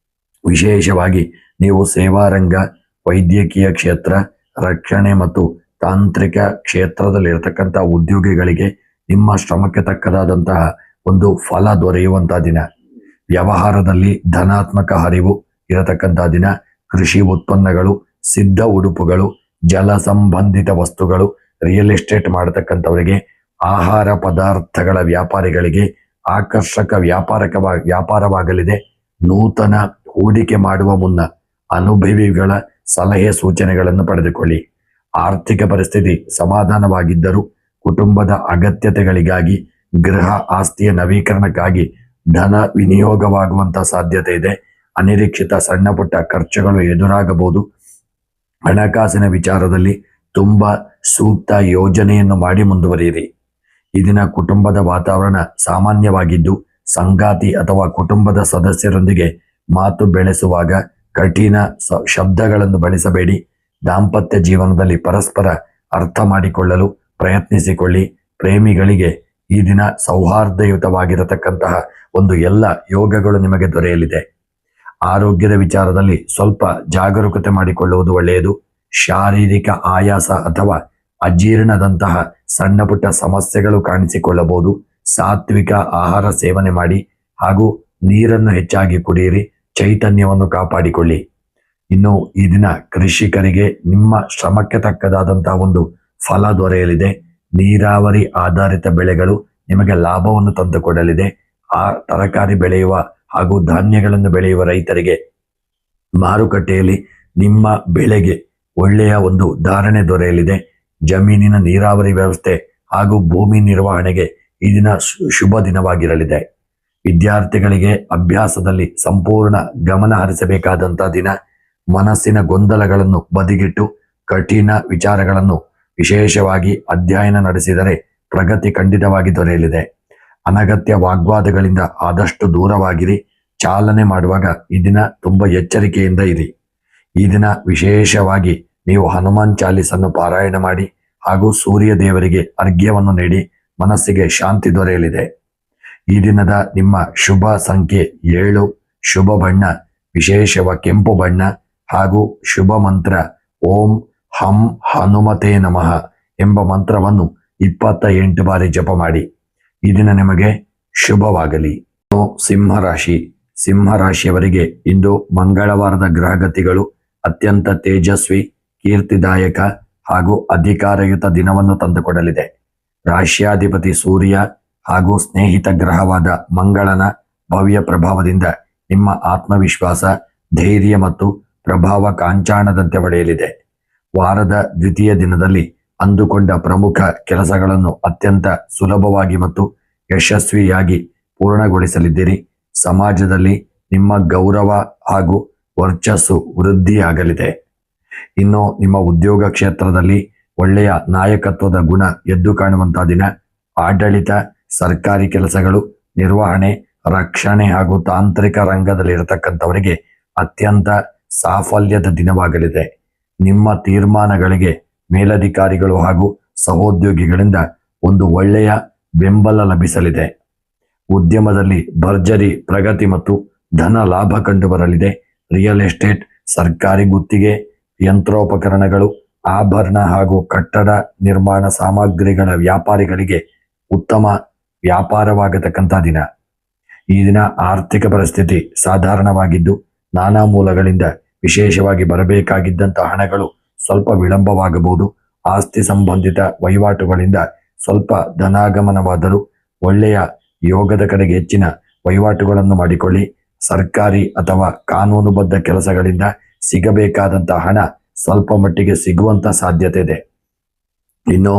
Speaker 1: ವಿಶೇಷವಾಗಿ ನೀವು ಸೇವಾರಂಗ, ವೈದ್ಯಕೀಯ ಕ್ಷೇತ್ರ, ರಕ್ಷಣೆ ಮತ್ತು ತಾಂತ್ರಿಕ ಕ್ಷೇತ್ರದಲ್ಲಿರತಕ್ಕಂಥ ಉದ್ಯೋಗಿಗಳಿಗೆ ನಿಮ್ಮ ಶ್ರಮಕ್ಕೆ ತಕ್ಕದಾದಂತಹ ಒಂದು ಫಲ ದೊರೆಯುವಂತಹ ದಿನ. ವ್ಯವಹಾರದಲ್ಲಿ ಧನಾತ್ಮಕ ಹರಿವು ಇರತಕ್ಕಂತಹ ದಿನ. ಕೃಷಿ ಉತ್ಪನ್ನಗಳು, ಸಿದ್ಧ ಉಡುಪುಗಳು, ಜಲ ಸಂಬಂಧಿತ ವಸ್ತುಗಳು, ರಿಯಲ್ ಎಸ್ಟೇಟ್ ಮಾಡತಕ್ಕಂಥವರಿಗೆ, ಆಹಾರ ಪದಾರ್ಥಗಳ ವ್ಯಾಪಾರಿಗಳಿಗೆ ಆಕರ್ಷಕ ವ್ಯಾಪಾರವಾಗಲಿದೆ. ನೂತನ ಹೂಡಿಕೆ ಮಾಡುವ ಮುನ್ನ ಅನುಭವಿಗಳ ಸಲಹೆ ಸೂಚನೆಗಳನ್ನು ಪಡೆದುಕೊಳ್ಳಿ. ಆರ್ಥಿಕ ಪರಿಸ್ಥಿತಿ ಸಮಾಧಾನವಾಗಿದ್ದರೂ ಕುಟುಂಬದ ಅಗತ್ಯತೆಗಳಿಗಾಗಿ, ಗೃಹ ಆಸ್ತಿಯ ನವೀಕರಣಕ್ಕಾಗಿ ಧನ ವಿನಿಯೋಗವಾಗುವಂತಹ ಸಾಧ್ಯತೆ ಇದೆ. ಅನಿರೀಕ್ಷಿತ ಸಣ್ಣ ಪುಟ್ಟ ಖರ್ಚುಗಳು ಎದುರಾಗಬಹುದು. ಹಣಕಾಸಿನ ವಿಚಾರದಲ್ಲಿ ತುಂಬಾ ಸೂಕ್ತ ಯೋಜನೆಯನ್ನು ಮಾಡಿ ಮುಂದುವರಿಯಿರಿ. ಈ ದಿನ ಕುಟುಂಬದ ವಾತಾವರಣ ಸಾಮಾನ್ಯವಾಗಿದ್ದು, ಸಂಗಾತಿ ಅಥವಾ ಕುಟುಂಬದ ಸದಸ್ಯರೊಂದಿಗೆ ಮಾತು ಬೆಳೆಸುವಾಗ ಕಠಿಣ ಶಬ್ದಗಳನ್ನು ಬಳಸಬೇಡಿ. ದಾಂಪತ್ಯ ಜೀವನದಲ್ಲಿ ಪರಸ್ಪರ ಅರ್ಥ ಮಾಡಿಕೊಳ್ಳಲು ಪ್ರಯತ್ನಿಸಿಕೊಳ್ಳಿ. ಪ್ರೇಮಿಗಳಿಗೆ ಈ ದಿನ ಸೌಹಾರ್ದಯುತವಾಗಿರತಕ್ಕಂತಹ ಒಂದು ಎಲ್ಲ ಯೋಗಗಳು ನಿಮಗೆ ದೊರೆಯಲಿದೆ. ಆರೋಗ್ಯದ ವಿಚಾರದಲ್ಲಿ ಸ್ವಲ್ಪ ಜಾಗರೂಕತೆ ಮಾಡಿಕೊಳ್ಳುವುದು ಒಳ್ಳೆಯದು. ಶಾರೀರಿಕ ಆಯಾಸ ಅಥವಾ ಅಜೀರ್ಣದಂತಹ ಸಣ್ಣ ಪುಟ್ಟ ಸಮಸ್ಯೆಗಳು ಕಾಣಿಸಿಕೊಳ್ಳಬಹುದು. ಸಾತ್ವಿಕ ಆಹಾರ ಸೇವನೆ ಮಾಡಿ ಹಾಗೂ ನೀರನ್ನು ಹೆಚ್ಚಾಗಿ ಕುಡಿಯಿರಿ. ಚೈತನ್ಯವನ್ನು ಕಾಪಾಡಿಕೊಳ್ಳಿ. ಇನ್ನು ಈ ದಿನ ಕೃಷಿಕರಿಗೆ ನಿಮ್ಮ ಶ್ರಮಕ್ಕೆ ತಕ್ಕದಾದಂತಹ ಒಂದು ಫಲ ದೊರೆಯಲಿದೆ. ನೀರಾವರಿ ಆಧಾರಿತ ಬೆಳೆಗಳು ನಿಮಗೆ ಲಾಭವನ್ನು ತಂದುಕೊಡಲಿದೆ. ಆ ತರಕಾರಿ ಬೆಳೆಯುವ ಹಾಗೂ ಧಾನ್ಯಗಳನ್ನು ಬೆಳೆಯುವ ರೈತರಿಗೆ ಮಾರುಕಟ್ಟೆಯಲ್ಲಿ ನಿಮ್ಮ ಬೆಳೆಗೆ ಒಳ್ಳೆಯ ಒಂದು ಧಾರಣೆ ದೊರೆಯಲಿದೆ. ಜಮೀನಿನ ನೀರಾವರಿ ವ್ಯವಸ್ಥೆ ಹಾಗೂ ಭೂಮಿ ನಿರ್ವಹಣೆಗೆ ಈ ದಿನ ಶುಭ ದಿನವಾಗಿರಲಿದೆ. ವಿದ್ಯಾರ್ಥಿಗಳಿಗೆ ಅಭ್ಯಾಸದಲ್ಲಿ ಸಂಪೂರ್ಣ ಗಮನ ಹರಿಸಬೇಕಾದಂತಹ ದಿನ. ಮನಸ್ಸಿನ ಗೊಂದಲಗಳನ್ನು ಬದಿಗಿಟ್ಟು ಕಠಿಣ ವಿಚಾರಗಳನ್ನು ವಿಶೇಷವಾಗಿ ಅಧ್ಯಯನ ನಡೆಸಿದರೆ ಪ್ರಗತಿ ಖಂಡಿತವಾಗಿ ದೊರೆಯಲಿದೆ. ಅನಗತ್ಯ ವಾಗ್ವಾದಗಳಿಂದ ಆದಷ್ಟು ದೂರವಾಗಿರಿ. ಚಾಲನೆ ಮಾಡುವಾಗ ಈ ದಿನ ತುಂಬ ಎಚ್ಚರಿಕೆಯಿಂದ ಇರಿ. ಈ ದಿನ ವಿಶೇಷವಾಗಿ ನೀವು ಹನುಮಾನ್ ಚಾಲೀಸನ್ನು ಪಾರಾಯಣ ಮಾಡಿ ಹಾಗೂ ಸೂರ್ಯ ದೇವರಿಗೆ ಅರ್ಘ್ಯವನ್ನು ನೀಡಿ ಮನಸ್ಸಿಗೆ ಶಾಂತಿ ದೊರೆಯಲಿದೆ. ಈ ದಿನದ ನಿಮ್ಮ ಶುಭ ಸಂಖ್ಯೆ 7, ಶುಭ ಬಣ್ಣ ವಿಶೇಷವ ಕೆಂಪು ಬಣ್ಣ ಹಾಗೂ ಶುಭ ಮಂತ್ರ ಓಂ ಹಂ ಹನುಮತೆ ನಮಃ ಎಂಬ ಮಂತ್ರವನ್ನು 28 ಬಾರಿ ಜಪ ಮಾಡಿ. ಈ ದಿನ ನಿಮಗೆ ಶುಭವಾಗಲಿ. ಸಿಂಹರಾಶಿಯವರಿಗೆ ಇಂದು ಮಂಗಳವಾರದ ಗ್ರಹಗತಿಗಳು ಅತ್ಯಂತ ತೇಜಸ್ವಿ, ಕೀರ್ತಿದಾಯಕ ಹಾಗೂ ಅಧಿಕಾರಯುತ ದಿನವನ್ನು ತಂದುಕೊಡಲಿದೆ. ರಾಶ್ಯಾಧಿಪತಿ ಸೂರ್ಯ ಹಾಗೂ ಸ್ನೇಹಿತ ಗ್ರಹವಾದ ಮಂಗಳನ ಭವ್ಯ ಪ್ರಭಾವದಿಂದ ನಿಮ್ಮ ಆತ್ಮವಿಶ್ವಾಸ, ಧೈರ್ಯ ಮತ್ತು ಪ್ರಭಾವ ಕಾಂಚಾಣದಂತೆ ಒಡೆಯಲಿದೆ. ವಾರದ ದ್ವಿತೀಯ ದಿನದಲ್ಲಿ ಅಂದುಕೊಂಡ ಪ್ರಮುಖ ಕೆಲಸಗಳನ್ನು ಅತ್ಯಂತ ಸುಲಭವಾಗಿ ಮತ್ತು ಯಶಸ್ವಿಯಾಗಿ ಪೂರ್ಣಗೊಳಿಸಲಿದ್ದೀರಿ. ಸಮಾಜದಲ್ಲಿ ನಿಮ್ಮ ಗೌರವ ಹಾಗೂ ವರ್ಚಸ್ಸು ವೃದ್ಧಿಯಾಗಲಿದೆ. ಇನ್ನು ನಿಮ್ಮ ಉದ್ಯೋಗ ಕ್ಷೇತ್ರದಲ್ಲಿ ಒಳ್ಳೆಯ ನಾಯಕತ್ವದ ಗುಣ ಎದ್ದು ಕಾಣುವಂತಹ ದಿನ. ಆಡಳಿತ, ಸರ್ಕಾರಿ ಕೆಲಸಗಳು, ನಿರ್ವಹಣೆ, ರಕ್ಷಣೆ ಹಾಗೂ ತಾಂತ್ರಿಕ ರಂಗದಲ್ಲಿರತಕ್ಕಂಥವರಿಗೆ ಅತ್ಯಂತ ಸಾಫಲ್ಯದ ದಿನವಾಗಲಿದೆ. ನಿಮ್ಮ ತೀರ್ಮಾನಗಳಿಗೆ ಮೇಲಧಿಕಾರಿಗಳು ಹಾಗೂ ಸಹೋದ್ಯೋಗಿಗಳಿಂದ ಒಂದು ಒಳ್ಳೆಯ ಬೆಂಬಲ ಲಭಿಸಲಿದೆ. ಉದ್ಯಮದಲ್ಲಿ ಭರ್ಜರಿ ಪ್ರಗತಿ ಮತ್ತು ಧನ ಲಾಭ ಕಂಡುಬರಲಿದೆ. ರಿಯಲ್ ಎಸ್ಟೇಟ್, ಸರ್ಕಾರಿ ಗುತ್ತಿಗೆ, ಯಂತ್ರೋಪಕರಣಗಳು, ಆಭರಣ ಹಾಗೂ ಕಟ್ಟಡ ನಿರ್ಮಾಣ ಸಾಮಗ್ರಿಗಳ ವ್ಯಾಪಾರಿಗಳಿಗೆ ಉತ್ತಮ ವ್ಯಾಪಾರವಾಗತಕ್ಕಂಥ ದಿನ. ಈ ದಿನ ಆರ್ಥಿಕ ಪರಿಸ್ಥಿತಿ ಸಾಧಾರಣವಾಗಿದ್ದು, ನಾನಾ ಮೂಲಗಳಿಂದ ವಿಶೇಷವಾಗಿ ಬರಬೇಕಾಗಿದ್ದಂಥ ಹಣಗಳು ಸ್ವಲ್ಪ ವಿಳಂಬವಾಗಬಹುದು. ಆಸ್ತಿ ಸಂಬಂಧಿತ ವಹಿವಾಟುಗಳಿಂದ ಸ್ವಲ್ಪ ಧನಾಗಮನವಾದರೂ ಒಳ್ಳೆಯ ಯೋಗದ ಕಡೆಗೆ ಹೆಚ್ಚಿನ ವಹಿವಾಟುಗಳನ್ನು ಮಾಡಿಕೊಳ್ಳಿ. ಸರ್ಕಾರಿ ಅಥವಾ ಕಾನೂನುಬದ್ಧ ಕೆಲಸಗಳಿಂದ ಸಿಗಬೇಕಾದಂಥ ಹಣ ಸ್ವಲ್ಪ ಮಟ್ಟಿಗೆ ಸಿಗುವಂಥ ಸಾಧ್ಯತೆ ಇದೆ. ಇನ್ನು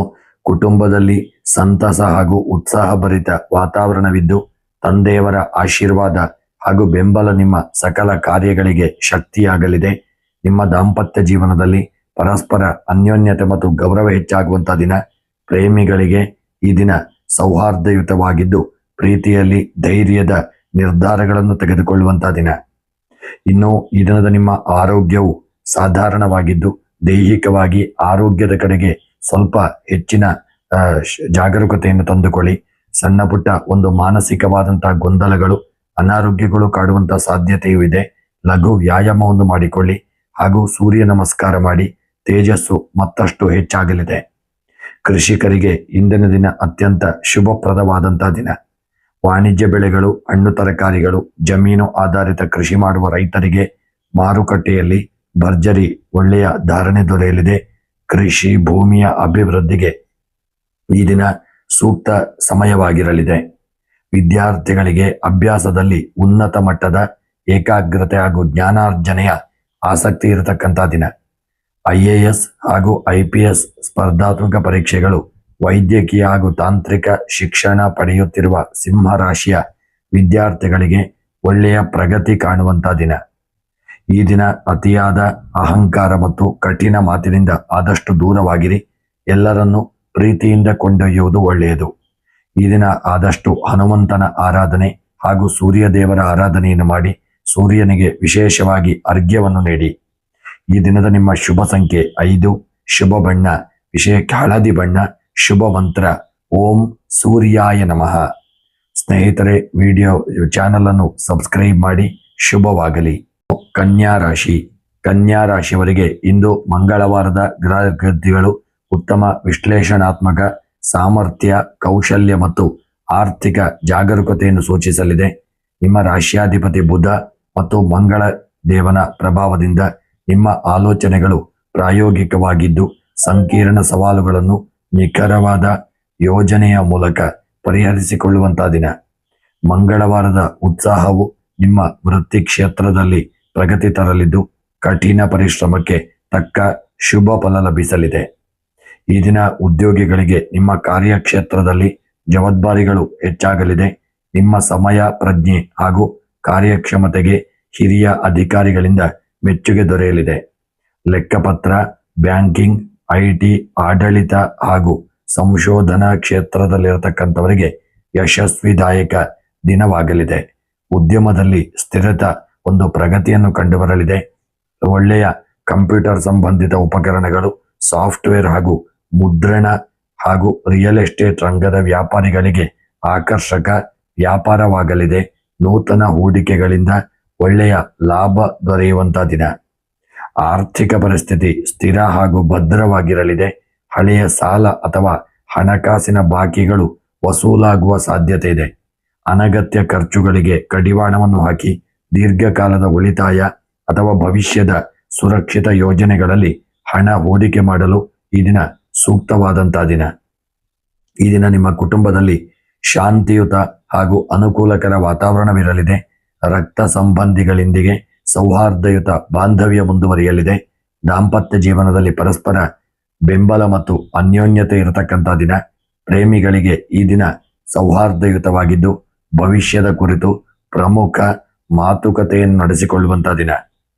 Speaker 1: ಕುಟುಂಬದಲ್ಲಿ ಸಂತಸ ಹಾಗೂ ಉತ್ಸಾಹಭರಿತ ವಾತಾವರಣವಿದ್ದು, ತಂದೆಯವರ ಆಶೀರ್ವಾದ ಹಾಗೂ ಬೆಂಬಲ ನಿಮ್ಮ ಸಕಲ ಕಾರ್ಯಗಳಿಗೆ ಶಕ್ತಿಯಾಗಲಿದೆ. ನಿಮ್ಮ ದಾಂಪತ್ಯ ಜೀವನದಲ್ಲಿ ಪರಸ್ಪರ ಅನ್ಯೋನ್ಯತೆ ಮತ್ತು ಗೌರವ ಹೆಚ್ಚಾಗುವಂಥ ದಿನ. ಪ್ರೇಮಿಗಳಿಗೆ ಈ ದಿನ ಸೌಹಾರ್ದಯುತವಾಗಿದ್ದು, ಪ್ರೀತಿಯಲ್ಲಿ ಧೈರ್ಯದ ನಿರ್ಧಾರಗಳನ್ನು ತೆಗೆದುಕೊಳ್ಳುವಂಥ ದಿನ. ಇನ್ನು ಈ ದಿನದ ನಿಮ್ಮ ಆರೋಗ್ಯವು ಸಾಧಾರಣವಾಗಿದ್ದು, ದೈಹಿಕವಾಗಿ ಆರೋಗ್ಯದ ಕಡೆಗೆ ಸ್ವಲ್ಪ ಹೆಚ್ಚಿನ ಜಾಗರೂಕತೆಯನ್ನು ತಂದುಕೊಳ್ಳಿ. ಸಣ್ಣ ಪುಟ್ಟ ಒಂದು ಮಾನಸಿಕವಾದಂತಹ ಗೊಂದಲಗಳು, ಅನಾರೋಗ್ಯಗಳು ಕಾಡುವಂಥ ಸಾಧ್ಯತೆಯೂ ಇದೆ. ಲಘು ವ್ಯಾಯಾಮವನ್ನು ಮಾಡಿಕೊಳ್ಳಿ ಹಾಗೂ ಸೂರ್ಯ ನಮಸ್ಕಾರ ಮಾಡಿ. ತೇಜಸ್ಸು ಮತ್ತಷ್ಟು ಹೆಚ್ಚಾಗಲಿದೆ. ಕೃಷಿಕರಿಗೆ ಇಂದಿನ ದಿನ ಅತ್ಯಂತ ಶುಭಪ್ರದವಾದಂತಹ ದಿನ. ವಾಣಿಜ್ಯ ಬೆಳೆಗಳು, ಹಣ್ಣು ತರಕಾರಿಗಳು, ಜಮೀನು ಆಧಾರಿತ ಕೃಷಿ ಮಾಡುವ ರೈತರಿಗೆ ಮಾರುಕಟ್ಟೆಯಲ್ಲಿ ಭರ್ಜರಿ ಒಳ್ಳೆಯ ಧಾರಣೆ ದೊರೆಯಲಿದೆ. ಕೃಷಿ ಭೂಮಿಯ ಅಭಿವೃದ್ಧಿಗೆ ಈ ದಿನ ಸೂಕ್ತ ಸಮಯವಾಗಿರಲಿದೆ. ವಿದ್ಯಾರ್ಥಿಗಳಿಗೆ ಅಭ್ಯಾಸದಲ್ಲಿ ಉನ್ನತ ಮಟ್ಟದ ಏಕಾಗ್ರತೆ ಹಾಗೂ ಜ್ಞಾನಾರ್ಜನೆಯ ಆಸಕ್ತಿ ಇರತಕ್ಕಂಥ ದಿನ. IAS ಹಾಗೂ IPS ಸ್ಪರ್ಧಾತ್ಮಕ ಪರೀಕ್ಷೆಗಳು, ವೈದ್ಯಕೀಯ ಹಾಗೂ ತಾಂತ್ರಿಕ ಶಿಕ್ಷಣ ಪಡೆಯುತ್ತಿರುವ ಸಿಂಹ ರಾಶಿಯ ವಿದ್ಯಾರ್ಥಿಗಳಿಗೆ ಒಳ್ಳೆಯ ಪ್ರಗತಿ ಕಾಣುವಂಥ ದಿನ. ಈ ದಿನ ಅತಿಯಾದ ಅಹಂಕಾರ ಮತ್ತು ಕಠಿಣ ಮಾತಿನಿಂದ ಆದಷ್ಟು ದೂರವಾಗಿರಿ. ಎಲ್ಲರನ್ನೂ ಪ್ರೀತಿಯಿಂದ ಕೊಂಡೊಯ್ಯುವುದು ಒಳ್ಳೆಯದು. ಈ ದಿನ ಆದಷ್ಟು ಹನುಮಂತನ ಆರಾಧನೆ ಹಾಗೂ ಸೂರ್ಯ ದೇವರ ಆರಾಧನೆಯನ್ನು ಮಾಡಿ ಸೂರ್ಯನಿಗೆ ವಿಶೇಷವಾಗಿ ಅರ್ಘ್ಯವನ್ನು ನೀಡಿ. ಈ ದಿನದ ನಿಮ್ಮ ಶುಭ ಸಂಖ್ಯೆ 5, ಶುಭ ಬಣ್ಣ ವಿಷಯಕ್ಕೆ ಹಳದಿ ಬಣ್ಣ, ಶುಭ ಮಂತ್ರ ಓಂ ಸೂರ್ಯಾಯ ನಮಃ. ಸ್ನೇಹಿತರೆ, ವಿಡಿಯೋ ಚಾನಲ್ ಅನ್ನು ಸಬ್ಸ್ಕ್ರೈಬ್ ಮಾಡಿ. ಶುಭವಾಗಲಿ. ಕನ್ಯಾ ರಾಶಿ. ಕನ್ಯಾ ರಾಶಿಯವರಿಗೆ ಇಂದು ಮಂಗಳವಾರದ ಗ್ರಹಗತಿಗಳು ಉತ್ತಮ ವಿಶ್ಲೇಷಣಾತ್ಮಕ ಸಾಮರ್ಥ್ಯ, ಕೌಶಲ್ಯ ಮತ್ತು ಆರ್ಥಿಕ ಜಾಗರೂಕತೆಯನ್ನು ಸೂಚಿಸಲಿದೆ. ನಿಮ್ಮ ರಾಶಿಯಾಧಿಪತಿ ಬುಧ ಮತ್ತು ಮಂಗಳ ದೇವನ ಪ್ರಭಾವದಿಂದ ನಿಮ್ಮ ಆಲೋಚನೆಗಳು ಪ್ರಾಯೋಗಿಕವಾಗಿದ್ದು ಸಂಕೀರ್ಣ ಸವಾಲುಗಳನ್ನು ನಿಖರವಾದ ಯೋಜನೆಯ ಮೂಲಕ ಪರಿಹರಿಸಿಕೊಳ್ಳುವಂತಹ ದಿನ. ಮಂಗಳವಾರದ ಉತ್ಸಾಹವು ನಿಮ್ಮ ವೃತ್ತಿ ಕ್ಷೇತ್ರದಲ್ಲಿ ಪ್ರಗತಿ ತರಲಿದ್ದು ಕಠಿಣ ಪರಿಶ್ರಮಕ್ಕೆ ತಕ್ಕ ಶುಭ ಫಲ ಲಭಿಸಲಿದೆ. ಈ ದಿನ ಉದ್ಯೋಗಿಗಳಿಗೆ ನಿಮ್ಮ ಕಾರ್ಯಕ್ಷೇತ್ರದಲ್ಲಿ ಜವಾಬ್ದಾರಿಗಳು ಹೆಚ್ಚಾಗಲಿದೆ. ನಿಮ್ಮ ಸಮಯ ಪ್ರಜ್ಞೆ ಹಾಗೂ ಕಾರ್ಯಕ್ಷಮತೆಗೆ ಹಿರಿಯ ಅಧಿಕಾರಿಗಳಿಂದ ಮೆಚ್ಚುಗೆ ದೊರೆಯಲಿದೆ. ಲೆಕ್ಕಪತ್ರ, ಬ್ಯಾಂಕಿಂಗ್, ಐಟಿ, ಆಡಳಿತ ಹಾಗೂ ಸಂಶೋಧನಾ ಕ್ಷೇತ್ರದಲ್ಲಿರತಕ್ಕಂಥವರಿಗೆ ಯಶಸ್ವಿದಾಯಕ ದಿನವಾಗಲಿದೆ. ಉದ್ಯಮದಲ್ಲಿ ಸ್ಥಿರತಾ ಒಂದು ಪ್ರಗತಿಯನ್ನು ಕಂಡುಬರಲಿದೆ. ಒಳ್ಳೆಯ ಕಂಪ್ಯೂಟರ್ ಸಂಬಂಧಿತ ಉಪಕರಣಗಳು, ಸಾಫ್ಟ್ವೇರ್ ಹಾಗೂ ಮುದ್ರಣ ಹಾಗೂ ರಿಯಲ್ ಎಸ್ಟೇಟ್ ರಂಗದ ವ್ಯಾಪಾರಿಗಳಿಗೆ ಆಕರ್ಷಕ ವ್ಯಾಪಾರವಾಗಲಿದೆ. ನೂತನ ಹೂಡಿಕೆಗಳಿಂದ ಒಳ್ಳೆಯ ಲಾಭ ದೊರೆಯುವಂತಹ ದಿನ. ಆರ್ಥಿಕ ಪರಿಸ್ಥಿತಿ ಸ್ಥಿರ ಹಾಗೂ ಭದ್ರವಾಗಿರಲಿದೆ. ಹಳೆಯ ಸಾಲ ಅಥವಾ ಹಣಕಾಸಿನ ಬಾಕಿಗಳು ವಸೂಲಾಗುವ ಸಾಧ್ಯತೆ ಇದೆ. ಅನಗತ್ಯ ಖರ್ಚುಗಳಿಗೆ ಕಡಿವಾಣವನ್ನು ಹಾಕಿ ದೀರ್ಘಕಾಲದ ಉಳಿತಾಯ ಅಥವಾ ಭವಿಷ್ಯದ ಸುರಕ್ಷಿತ ಯೋಜನೆಗಳಲ್ಲಿ ಹಣ ಹೂಡಿಕೆ ಮಾಡಲು ಈ ದಿನ ಸೂಕ್ತವಾದಂತಹ ದಿನ. ಈ ದಿನ ನಿಮ್ಮ ಕುಟುಂಬದಲ್ಲಿ ಶಾಂತಿಯುತ ಹಾಗೂ ಅನುಕೂಲಕರ ವಾತಾವರಣವಿರಲಿದೆ. ರಕ್ತ ಸಂಬಂಧಿಗಳೊಂದಿಗೆ ಸೌಹಾರ್ದಯುತ ಬಾಂಧವ್ಯ ಮುಂದುವರಿಯಲಿದೆ. ದಾಂಪತ್ಯ ಜೀವನದಲ್ಲಿ ಪರಸ್ಪರ ಬೆಂಬಲ ಮತ್ತು ಅನ್ಯೋನ್ಯತೆ ಇರತಕ್ಕಂಥ ದಿನ. ಪ್ರೇಮಿಗಳಿಗೆ ಈ ದಿನ ಸೌಹಾರ್ದಯುತವಾಗಿದ್ದು ಭವಿಷ್ಯದ ಕುರಿತು ಪ್ರಮುಖ ಮಾತುಕತೆಯನ್ನು ನಡೆಸಿಕೊಳ್ಳುವಂತಹ ದಿನ.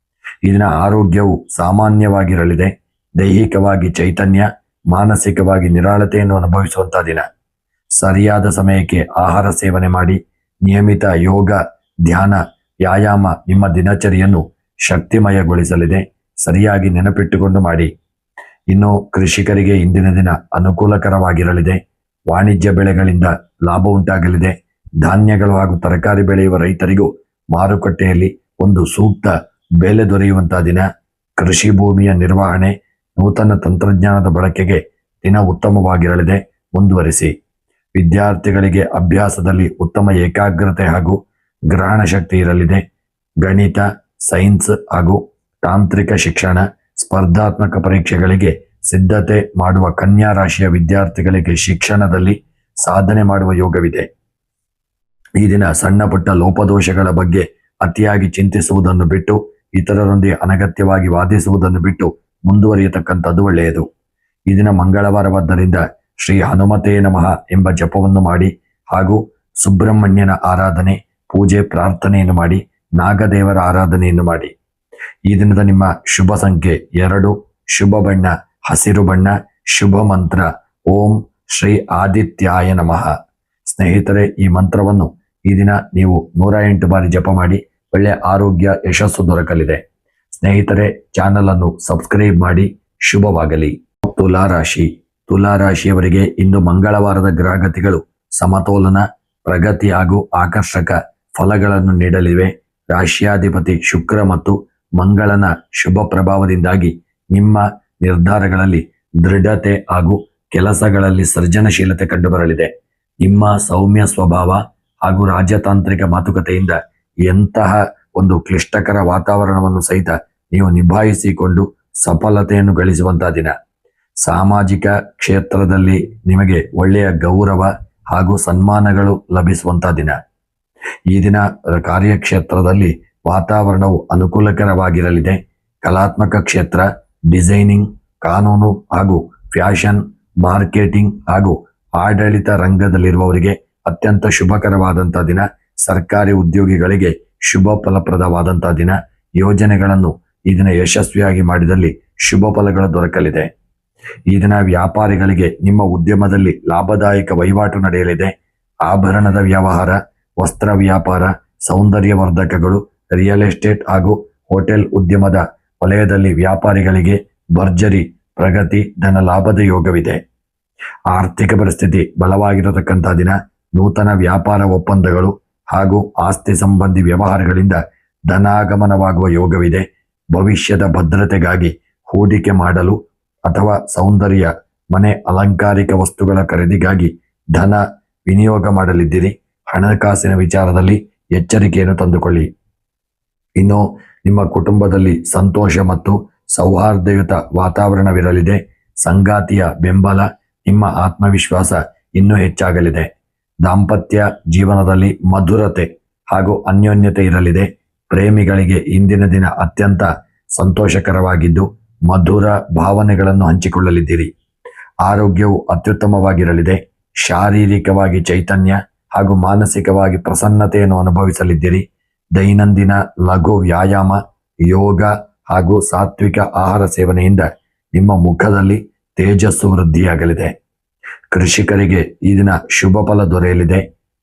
Speaker 1: ಈ ದಿನ ಆರೋಗ್ಯವು ಸಾಮಾನ್ಯವಾಗಿರಲಿದೆ. ದೈಹಿಕವಾಗಿ ಚೈತನ್ಯ, ಮಾನಸಿಕವಾಗಿ ನಿರಾಳತೆಯನ್ನು ಅನುಭವಿಸುವಂತಹ ದಿನ. ಸರಿಯಾದ ಸಮಯಕ್ಕೆ ಆಹಾರ ಸೇವನೆ ಮಾಡಿ. ನಿಯಮಿತ ಯೋಗ, ಧ್ಯಾನ, ವ್ಯಾಯಾಮ ನಿಮ್ಮ ದಿನಚರಿಯನ್ನು ಶಕ್ತಿಮಯಗೊಳಿಸಲಿದೆ. ಸರಿಯಾಗಿ ನೆನಪಿಟ್ಟುಕೊಂಡು ಮಾಡಿ. ಇನ್ನು ಕೃಷಿಕರಿಗೆ ಇಂದಿನ ದಿನ ಅನುಕೂಲಕರವಾಗಿರಲಿದೆ. ವಾಣಿಜ್ಯ ಬೆಳೆಗಳಿಂದ ಲಾಭ ಉಂಟಾಗಲಿದೆ. ಧಾನ್ಯಗಳು ಹಾಗೂ ತರಕಾರಿ ಬೆಳೆಯುವ ರೈತರಿಗೂ ಮಾರುಕಟ್ಟೆಯಲ್ಲಿ ಒಂದು ಸೂಕ್ತ ಬೆಲೆ ದೊರೆಯುವಂತಹ ದಿನ. ಕೃಷಿ ಭೂಮಿಯ ನಿರ್ವಹಣೆ, ನೂತನ ತಂತ್ರಜ್ಞಾನದ ಬಳಕೆಗೆ ದಿನ ಉತ್ತಮವಾಗಿರಲಿದೆ. ಮುಂದುವರಿಸಿ. ವಿದ್ಯಾರ್ಥಿಗಳಿಗೆ ಅಭ್ಯಾಸದಲ್ಲಿ ಉತ್ತಮ ಏಕಾಗ್ರತೆ ಹಾಗೂ ಗ್ರಹಣ ಶಕ್ತಿ ಇರಲಿದೆ. ಗಣಿತ, ಸೈನ್ಸ್ ಹಾಗೂ ತಾಂತ್ರಿಕ ಶಿಕ್ಷಣ, ಸ್ಪರ್ಧಾತ್ಮಕ ಪರೀಕ್ಷೆಗಳಿಗೆ ಸಿದ್ಧತೆ ಮಾಡುವ ಕನ್ಯಾ ರಾಶಿಯ ವಿದ್ಯಾರ್ಥಿಗಳಿಗೆ ಶಿಕ್ಷಣದಲ್ಲಿ ಸಾಧನೆ ಮಾಡುವ ಯೋಗವಿದೆ. ಈ ದಿನ ಸಣ್ಣ ಪುಟ್ಟ ಲೋಪದೋಷಗಳ ಬಗ್ಗೆ ಅತಿಯಾಗಿ ಚಿಂತಿಸುವುದನ್ನು ಬಿಟ್ಟು ಇತರರೊಂದಿಗೆ ಅನಗತ್ಯವಾಗಿ ವಾದಿಸುವುದನ್ನು ಬಿಟ್ಟು ಮುಂದುವರಿಯತಕ್ಕಂಥದ್ದು ಒಳ್ಳೆಯದು. ಈ ದಿನ ಮಂಗಳವಾರವಾದ್ದರಿಂದ ಶ್ರೀ ಹನುಮತೇ ನಮಃ ಎಂಬ ಜಪವನ್ನು ಮಾಡಿ ಹಾಗೂ ಸುಬ್ರಹ್ಮಣ್ಯನ ಆರಾಧನೆ, ಪೂಜೆ, ಪ್ರಾರ್ಥನೆಯನ್ನು ಮಾಡಿ. ನಾಗದೇವರ ಆರಾಧನೆಯನ್ನು ಮಾಡಿ. ಈ ದಿನದ ನಿಮ್ಮ ಶುಭ ಸಂಖ್ಯೆ 2, ಶುಭ ಬಣ್ಣ ಹಸಿರು ಬಣ್ಣ, ಶುಭ ಮಂತ್ರ ಓಂ ಶ್ರೀ ಆದಿತ್ಯಾಯ ನಮಃ. ಸ್ನೇಹಿತರೆ, ಈ ಮಂತ್ರವನ್ನು ಈ ದಿನ ನೀವು 108 ಬಾರಿ ಜಪ ಮಾಡಿ. ಒಳ್ಳೆಯ ಆರೋಗ್ಯ, ಯಶಸ್ಸು ದೊರಕಲಿದೆ. ಸ್ನೇಹಿತರೆ, ಚಾನಲ್ ಅನ್ನು ಸಬ್ಸ್ಕ್ರೈಬ್ ಮಾಡಿ. ಶುಭವಾಗಲಿ. ತುಲಾರಾಶಿ. ತುಲಾರಾಶಿಯವರಿಗೆ ಇಂದು ಮಂಗಳವಾರದ ಗ್ರಹಗತಿಗಳು ಸಮತೋಲನ, ಪ್ರಗತಿ ಹಾಗೂ ಆಕರ್ಷಕ ಫಲಗಳನ್ನು ನೀಡಲಿವೆ. ರಾಶಿಯಾಧಿಪತಿ ಶುಕ್ರ ಮತ್ತು ಮಂಗಳನ ಶುಭ ಪ್ರಭಾವದಿಂದಾಗಿ ನಿಮ್ಮ ನಿರ್ಧಾರಗಳಲ್ಲಿ ದೃಢತೆ ಹಾಗೂ ಕೆಲಸಗಳಲ್ಲಿ ಸೃಜನಶೀಲತೆ ಕಂಡುಬರಲಿದೆ. ನಿಮ್ಮ ಸೌಮ್ಯ ಸ್ವಭಾವ ಹಾಗೂ ರಾಜತಾಂತ್ರಿಕ ಮಾತುಕತೆಯಿಂದ ಎಂತಹ ಒಂದು ಕ್ಲಿಷ್ಟಕರ ವಾತಾವರಣವನ್ನು ಸಹಿತ ನೀವು ನಿಭಾಯಿಸಿಕೊಂಡು ಸಫಲತೆಯನ್ನು ಗಳಿಸುವಂತಹ ದಿನ. ಸಾಮಾಜಿಕ ಕ್ಷೇತ್ರದಲ್ಲಿ ನಿಮಗೆ ಒಳ್ಳೆಯ ಗೌರವ ಹಾಗೂ ಸನ್ಮಾನಗಳು ಲಭಿಸುವಂತಹ ದಿನ. ಈ ದಿನ ಕಾರ್ಯಕ್ಷೇತ್ರದಲ್ಲಿ ವಾತಾವರಣವು ಅನುಕೂಲಕರವಾಗಿರಲಿದೆ. ಕಲಾತ್ಮಕ ಕ್ಷೇತ್ರ, ಡಿಸೈನಿಂಗ್, ಕಾನೂನು ಹಾಗೂ ಫ್ಯಾಷನ್, ಮಾರ್ಕೆಟಿಂಗ್ ಹಾಗೂ ಆಡಳಿತ ರಂಗದಲ್ಲಿರುವವರಿಗೆ ಅತ್ಯಂತ ಶುಭಕರವಾದಂತಹ ದಿನ. ಸರ್ಕಾರಿ ಉದ್ಯೋಗಿಗಳಿಗೆ ಶುಭ ಫಲಪ್ರದವಾದಂತಹ ದಿನ. ಯೋಜನೆಗಳನ್ನು ಈ ದಿನ ಯಶಸ್ವಿಯಾಗಿ ಮಾಡಿದಲ್ಲಿ ಶುಭ ಫಲಗಳು ದೊರಕಲಿದೆ. ಈ ದಿನ ವ್ಯಾಪಾರಿಗಳಿಗೆ ನಿಮ್ಮ ಉದ್ಯಮದಲ್ಲಿ ಲಾಭದಾಯಕ ವಹಿವಾಟು ನಡೆಯಲಿದೆ. ಆಭರಣದ ವ್ಯವಹಾರ, ವಸ್ತ್ರ ವ್ಯಾಪಾರ, ಸೌಂದರ್ಯವರ್ಧಕಗಳು, ರಿಯಲ್ ಎಸ್ಟೇಟ್ ಹಾಗೂ ಹೋಟೆಲ್ ಉದ್ಯಮದ ವಲಯದಲ್ಲಿ ವ್ಯಾಪಾರಿಗಳಿಗೆ ಭರ್ಜರಿ ಪ್ರಗತಿ, ಧನ ಲಾಭದ ಯೋಗವಿದೆ. ಆರ್ಥಿಕ ಪರಿಸ್ಥಿತಿ ಬಲವಾಗಿರತಕ್ಕಂಥ ದಿನ. ನೂತನ ವ್ಯಾಪಾರ ಒಪ್ಪಂದಗಳು ಹಾಗೂ ಆಸ್ತಿ ಸಂಬಂಧಿ ವ್ಯವಹಾರಗಳಿಂದ ಧನಾಗಮನವಾಗುವ ಯೋಗವಿದೆ. ಭವಿಷ್ಯದ ಭದ್ರತೆಗಾಗಿ ಹೂಡಿಕೆ ಮಾಡಲು ಅಥವಾ ಸೌಂದರ್ಯ, ಮನೆ ಅಲಂಕಾರಿಕ ವಸ್ತುಗಳ ಖರೀದಿಗಾಗಿ ಧನ ವಿನಿಯೋಗ ಮಾಡಲಿದ್ದೀರಿ. ಹಣಕಾಸಿನ ವಿಚಾರದಲ್ಲಿ ಎಚ್ಚರಿಕೆಯನ್ನು ತಂದುಕೊಳ್ಳಿ. ಇನ್ನು ನಿಮ್ಮ ಕುಟುಂಬದಲ್ಲಿ ಸಂತೋಷ ಮತ್ತು ಸೌಹಾರ್ದಯುತ ವಾತಾವರಣವಿರಲಿದೆ. ಸಂಗಾತಿಯ ಬೆಂಬಲ, ನಿಮ್ಮ ಆತ್ಮವಿಶ್ವಾಸ ಇನ್ನೂ ಹೆಚ್ಚಾಗಲಿದೆ. ದಾಂಪತ್ಯ ಜೀವನದಲ್ಲಿ ಮಧುರತೆ ಹಾಗೂ ಅನ್ಯೋನ್ಯತೆ ಇರಲಿದೆ. ಪ್ರೇಮಿಗಳಿಗೆ ಇಂದಿನ ದಿನ ಅತ್ಯಂತ ಸಂತೋಷಕರವಾಗಿದ್ದು ಮಧುರ ಭಾವನೆಗಳನ್ನು ಹಂಚಿಕೊಳ್ಳಲಿದ್ದೀರಿ. ಆರೋಗ್ಯವು ಅತ್ಯುತ್ತಮವಾಗಿರಲಿದೆ. ಶಾರೀರಿಕವಾಗಿ ಚೈತನ್ಯ ಹಾಗೂ ಮಾನಸಿಕವಾಗಿ ಪ್ರಸನ್ನತೆಯನ್ನು ಅನುಭವಿಸಲಿದ್ದೀರಿ. ದೈನಂದಿನ ಲಘು ವ್ಯಾಯಾಮ, ಯೋಗ ಹಾಗೂ ಸಾತ್ವಿಕ ಆಹಾರ ಸೇವನೆಯಿಂದ ನಿಮ್ಮ ಮುಖದಲ್ಲಿ ತೇಜಸ್ಸು ವೃದ್ಧಿಯಾಗಲಿದೆ. ಕೃಷಿಕರಿಗೆ ಈ ದಿನ ಶುಭ ಫಲ ದೊರೆಯಲಿದೆ.